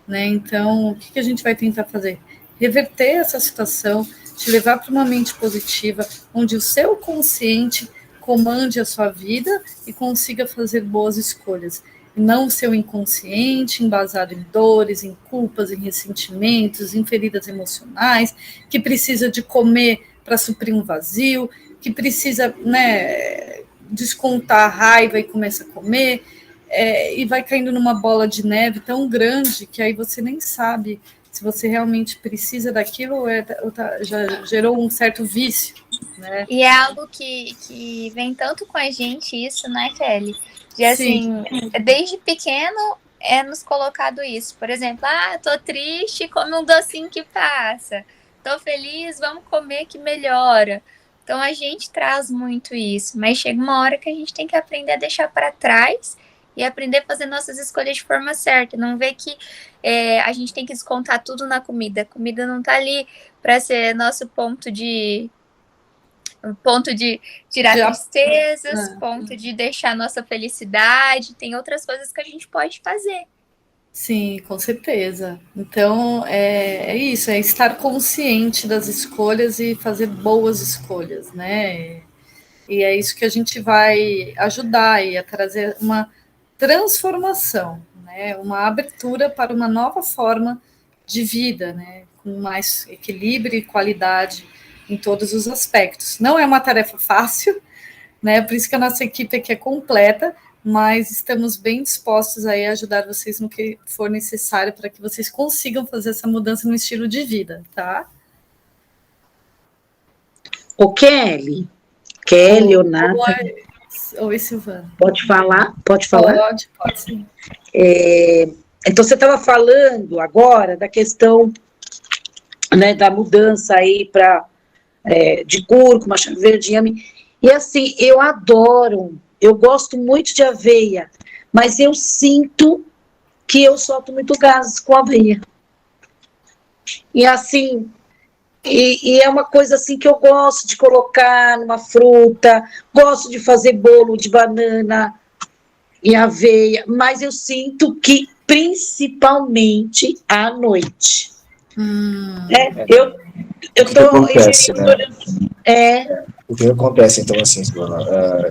né? Então, o que a gente vai tentar fazer? Reverter essa situação, te levar para uma mente positiva, onde o seu consciente comande a sua vida e consiga fazer boas escolhas. não o seu inconsciente, embasado em dores, em culpas, em ressentimentos, em feridas emocionais, que precisa de comer para suprir um vazio, que precisa, né, descontar a raiva e começa a comer, e vai caindo numa bola de neve tão grande que aí você nem sabe se você realmente precisa daquilo ou já gerou um certo vício, né? E é algo que vem tanto com a gente, isso, né, Kelly? De assim, desde pequeno é nos colocado isso. Por exemplo, tô triste, come um docinho que passa. Tô feliz, vamos comer que melhora. Então a gente traz muito isso, mas chega uma hora que a gente tem que aprender a deixar para trás e aprender a fazer nossas escolhas de forma certa. Não ver que a gente tem que descontar tudo na comida. A comida não tá ali para ser nosso ponto de tirar tristezas, ponto de deixar nossa felicidade. Tem outras coisas que a gente pode fazer. Sim, com certeza. Então, é isso, é estar consciente das escolhas e fazer boas escolhas, né? E é isso que a gente vai ajudar aí a trazer uma transformação, né? Uma abertura para uma nova forma de vida, né? Com mais equilíbrio e qualidade em todos os aspectos. Não é uma tarefa fácil, né? Por isso que a nossa equipe aqui é completa, mas estamos bem dispostos aí a ajudar vocês no que for necessário para que vocês consigam fazer essa mudança no estilo de vida, tá? Ô, Kelly, ou Nata. Oi, Silvana. Pode falar? Pode sim. Então, você estava falando agora da questão, né, da mudança aí de cúrcuma, chá verde, inhame. E assim, eu gosto muito de aveia, mas eu sinto que eu solto muito gases com aveia. E assim, e é uma coisa assim que eu gosto de colocar numa fruta, gosto de fazer bolo de banana e aveia, mas eu sinto que principalmente à noite. Eu tô O que acontece, então, assim,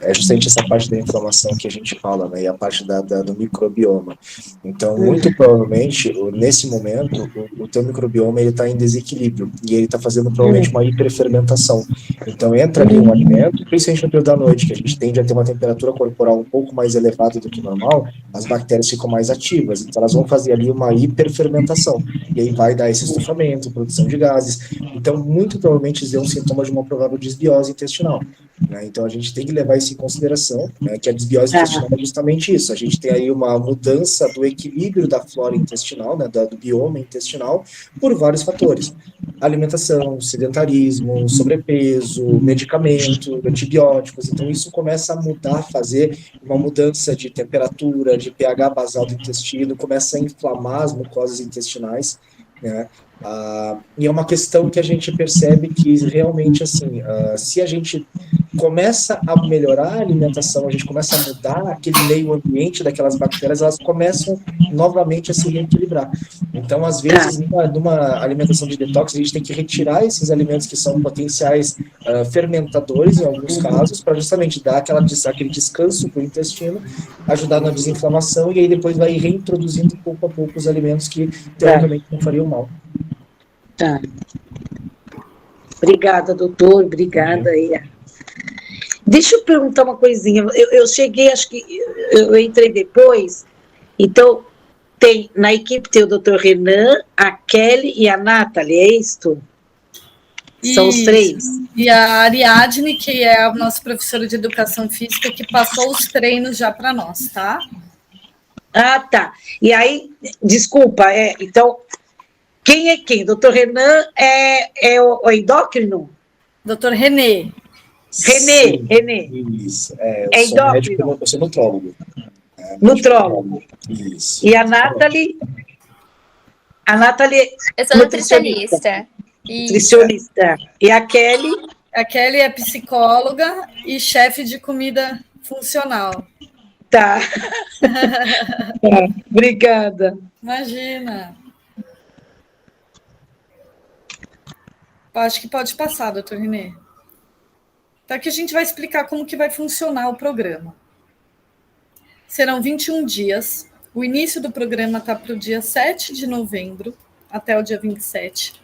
é justamente essa parte da inflamação que a gente fala, né, e a parte do microbioma. Então, muito provavelmente, nesse momento, o teu microbioma ele está em desequilíbrio, e ele está fazendo provavelmente uma hiperfermentação. Então, entra ali um alimento, principalmente no período da noite, que a gente tende a ter uma temperatura corporal um pouco mais elevada do que normal, as bactérias ficam mais ativas, então elas vão fazer ali uma hiperfermentação, e aí vai dar esse estufamento, produção de gases. Então, muito provavelmente, isso é um sintoma de uma provável desbiose intestinal, né? Então, a gente tem que levar isso em consideração, né, que a desbiose intestinal é justamente isso. A gente tem aí uma mudança do equilíbrio da flora intestinal, né, do bioma intestinal, por vários fatores. Alimentação, sedentarismo, sobrepeso, medicamento, antibióticos. Então, isso começa a mudar, fazer uma mudança de temperatura, de pH basal do intestino, começa a inflamar as mucosas intestinais, né? E é uma questão que a gente percebe que realmente, assim, se a gente começa a melhorar a alimentação, a gente começa a mudar aquele meio ambiente daquelas bactérias, elas começam novamente a se reequilibrar. Então, às vezes, numa alimentação de detox, a gente tem que retirar esses alimentos que são potenciais fermentadores, em alguns casos, para justamente dar aquele descanso para o intestino, ajudar na desinflamação, e aí depois vai reintroduzindo pouco a pouco os alimentos que, teoricamente, não fariam mal. Tá. Obrigada, doutor. Obrigada aí. Deixa eu perguntar uma coisinha. Eu cheguei, acho que eu entrei depois. Então, na equipe tem o doutor Renan, a Kelly e a Nathalie, é isto? São os três. E a Ariadne, que é a nossa professora de educação física, que passou os treinos já para nós, tá? Ah, tá. E aí, desculpa, então... Quem é quem? Doutor Renan é o endócrino? Doutor Renê. Renê. Isso. É endócrino? Eu sou nutrólogo. Nutrólogo. Isso. E a Nathalie? A Nathalie eu sou nutricionista. Nutricionista. E a Kelly? A Kelly é psicóloga e chefe de comida funcional. Tá. Obrigada. Imagina. Acho que pode passar, doutor Renê. Tá, que a gente vai explicar como que vai funcionar o programa. serão 21 dias. O início do programa está para o dia 7 de novembro, até o dia 27.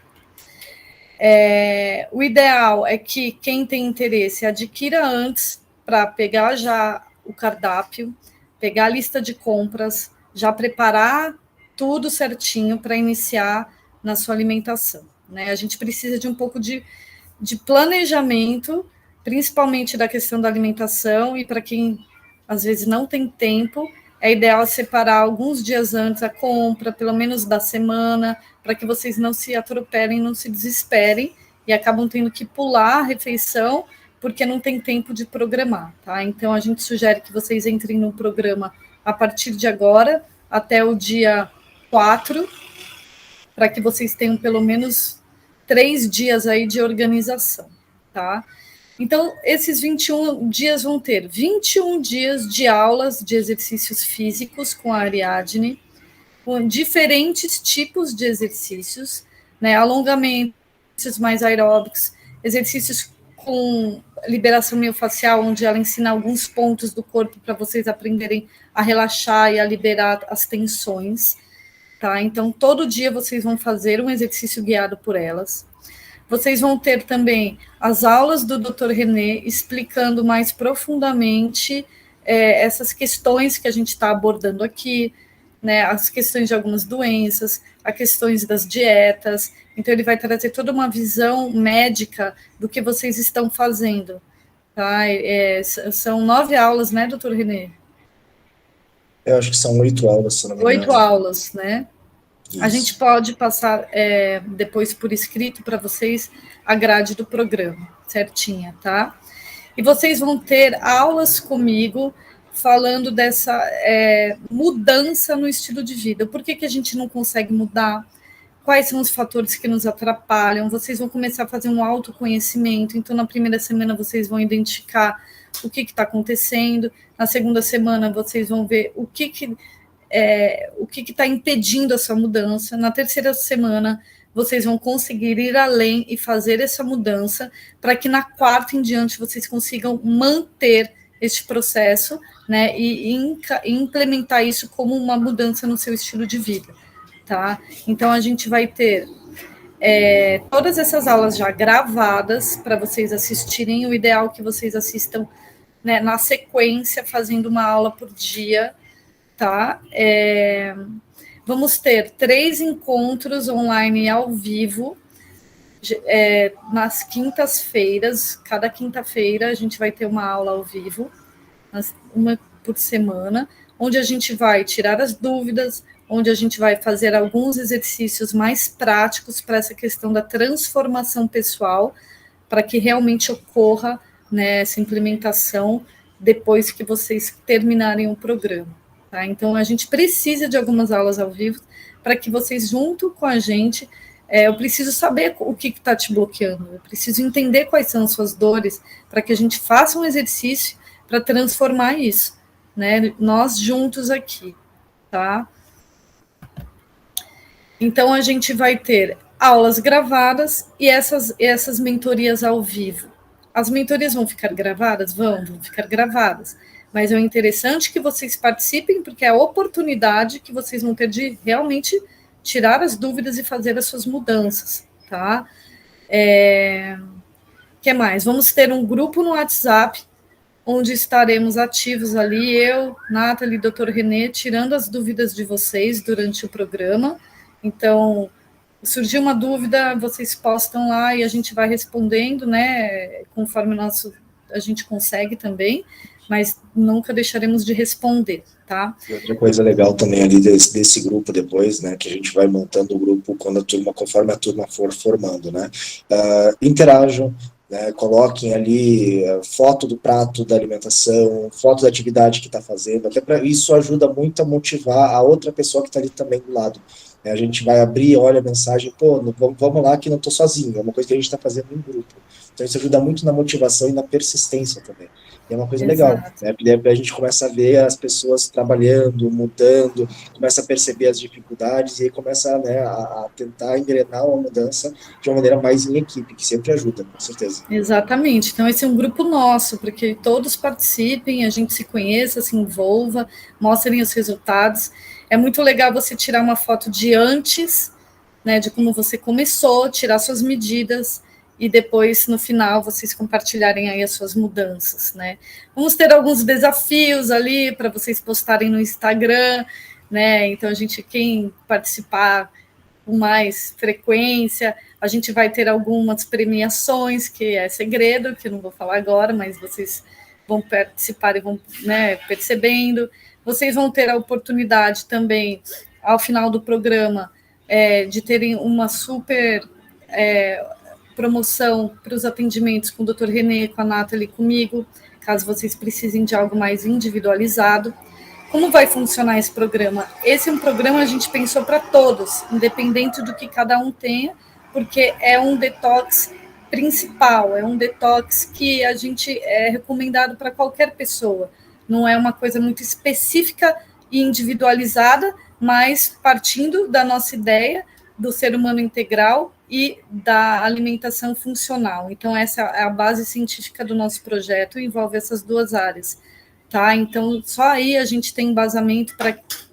O ideal é que quem tem interesse adquira antes, para pegar já o cardápio, pegar a lista de compras, já preparar tudo certinho para iniciar na sua alimentação, né? A gente precisa de um pouco de planejamento, principalmente da questão da alimentação, e para quem às vezes não tem tempo, é ideal separar alguns dias antes a compra, pelo menos da semana, para que vocês não se atropelem, não se desesperem e acabam tendo que pular a refeição porque não tem tempo de programar, tá? Então a gente sugere que vocês entrem no programa a partir de agora até o dia 4, para que vocês tenham pelo menos 3 dias aí de organização, tá? Então, esses 21 dias vão ter 21 dias de aulas de exercícios físicos com a Ariadne, com diferentes tipos de exercícios, né? Alongamentos mais aeróbicos, exercícios com liberação miofascial, onde ela ensina alguns pontos do corpo para vocês aprenderem a relaxar e a liberar as tensões, tá? Então, todo dia vocês vão fazer um exercício guiado por elas. Vocês vão ter também as aulas do Dr. René explicando mais profundamente essas questões que a gente está abordando aqui, né, as questões de algumas doenças, as questões das dietas. Então, ele vai trazer toda uma visão médica do que vocês estão fazendo. Tá? São 9 aulas, né, doutor René? Eu acho que são 8 aulas, se não me engano. 8 aulas, né? Isso. A gente pode passar depois por escrito para vocês a grade do programa, certinha, tá? E vocês vão ter aulas comigo falando dessa mudança no estilo de vida. Por que a gente não consegue mudar? Quais são os fatores que nos atrapalham? Vocês vão começar a fazer um autoconhecimento. Então, na primeira semana, vocês vão identificar o que está acontecendo. Na segunda semana, vocês vão ver o que está impedindo essa mudança. Na terceira semana, vocês vão conseguir ir além e fazer essa mudança, para que na quarta em diante vocês consigam manter este processo, né, e implementar isso como uma mudança no seu estilo de vida, tá? Então, a gente vai ter todas essas aulas já gravadas para vocês assistirem. O ideal é que vocês assistam, né, na sequência, fazendo uma aula por dia, tá? Vamos ter 3 encontros online ao vivo, nas quintas-feiras. Cada quinta-feira a gente vai ter uma aula ao vivo, uma por semana, onde a gente vai tirar as dúvidas, onde a gente vai fazer alguns exercícios mais práticos para essa questão da transformação pessoal, para que realmente ocorra, né, essa implementação depois que vocês terminarem o programa. Tá? Então, a gente precisa de algumas aulas ao vivo para que vocês, junto com a gente, eu preciso saber o que está te bloqueando, eu preciso entender quais são as suas dores, para que a gente faça um exercício para transformar isso, né? Nós juntos aqui, tá? Então, a gente vai ter aulas gravadas e essas mentorias ao vivo. As mentorias vão ficar gravadas? Vão ficar gravadas. Mas é interessante que vocês participem, porque é a oportunidade que vocês vão ter de realmente tirar as dúvidas e fazer as suas mudanças, tá? Que mais? Vamos ter um grupo no WhatsApp, onde estaremos ativos ali, eu, Nathalie, Dr. René, tirando as dúvidas de vocês durante o programa. Então, surgiu uma dúvida, vocês postam lá e a gente vai respondendo, né, conforme a gente consegue também, mas nunca deixaremos de responder, tá? E outra coisa legal também ali desse grupo depois, né, que a gente vai montando o grupo conforme a turma for formando, né, interajam, né, coloquem ali foto do prato da alimentação, foto da atividade que está fazendo, até para isso ajuda muito a motivar a outra pessoa que está ali também do lado, A gente vai abrir, olha a mensagem, pô, vamos lá que não estou sozinho, é uma coisa que a gente está fazendo em grupo. Então isso ajuda muito na motivação e na persistência também. E é uma coisa legal, né? Porque daí a gente começa a ver as pessoas trabalhando, mudando, começa a perceber as dificuldades e aí começa, né, a tentar engrenar uma mudança de uma maneira mais em equipe, que sempre ajuda, com certeza. Exatamente. Então, esse é um grupo nosso, porque todos participem, a gente se conheça, se envolva, mostrem os resultados. É muito legal você tirar uma foto de antes, né, de como você começou, tirar suas medidas, e depois, no final, vocês compartilharem aí as suas mudanças, né? Vamos ter alguns desafios ali para vocês postarem no Instagram, né? Então, quem participar com mais frequência, a gente vai ter algumas premiações, que é segredo, que eu não vou falar agora, mas vocês vão participar e vão, né, percebendo. Vocês vão ter a oportunidade também, ao final do programa, de terem uma super promoção para os atendimentos com o Dr. René, com a Nathalie, comigo, caso vocês precisem de algo mais individualizado. Como vai funcionar esse programa? Esse é um programa que a gente pensou para todos, independente do que cada um tenha, porque é um detox principal, é um detox que a gente é recomendado para qualquer pessoa. Não é uma coisa muito específica e individualizada, mas partindo da nossa ideia do ser humano integral e da alimentação funcional. Então, essa é a base científica do nosso projeto, envolve essas duas áreas. Tá? Então, só aí a gente tem embasamento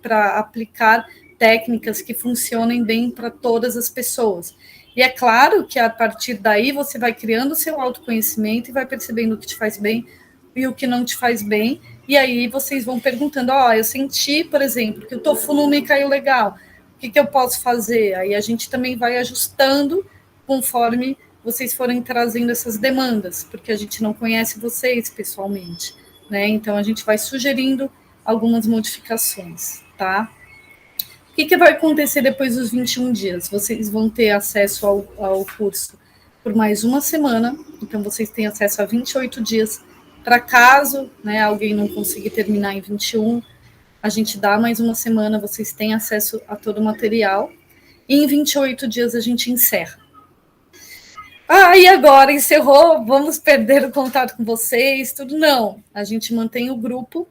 para aplicar técnicas que funcionem bem para todas as pessoas. E é claro que a partir daí você vai criando o seu autoconhecimento e vai percebendo o que te faz bem e o que não te faz bem. E aí vocês vão perguntando, eu senti, por exemplo, que o tofu não me caiu legal. O que eu posso fazer? Aí a gente também vai ajustando conforme vocês forem trazendo essas demandas, porque a gente não conhece vocês pessoalmente, né? Então a gente vai sugerindo algumas modificações, tá? O que vai acontecer depois dos 21 dias? Vocês vão ter acesso ao curso por mais uma semana, então vocês têm acesso a 28 dias. Para caso, né, alguém não conseguir terminar em 21, a gente dá mais uma semana, vocês têm acesso a todo o material, e em 28 dias a gente encerra. E agora encerrou, vamos perder o contato com vocês, tudo não. A gente mantém o grupo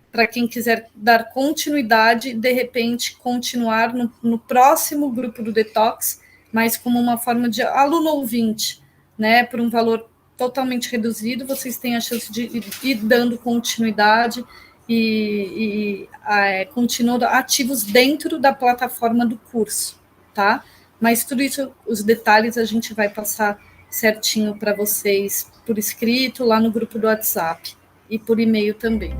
para quem quiser dar continuidade, de repente continuar no próximo grupo do Detox, mas como uma forma de aluno ouvinte, né, por um valor totalmente reduzido, vocês têm a chance de ir dando continuidade e continuando ativos dentro da plataforma do curso, tá? Mas tudo isso, os detalhes a gente vai passar certinho para vocês por escrito lá no grupo do WhatsApp e por e-mail também.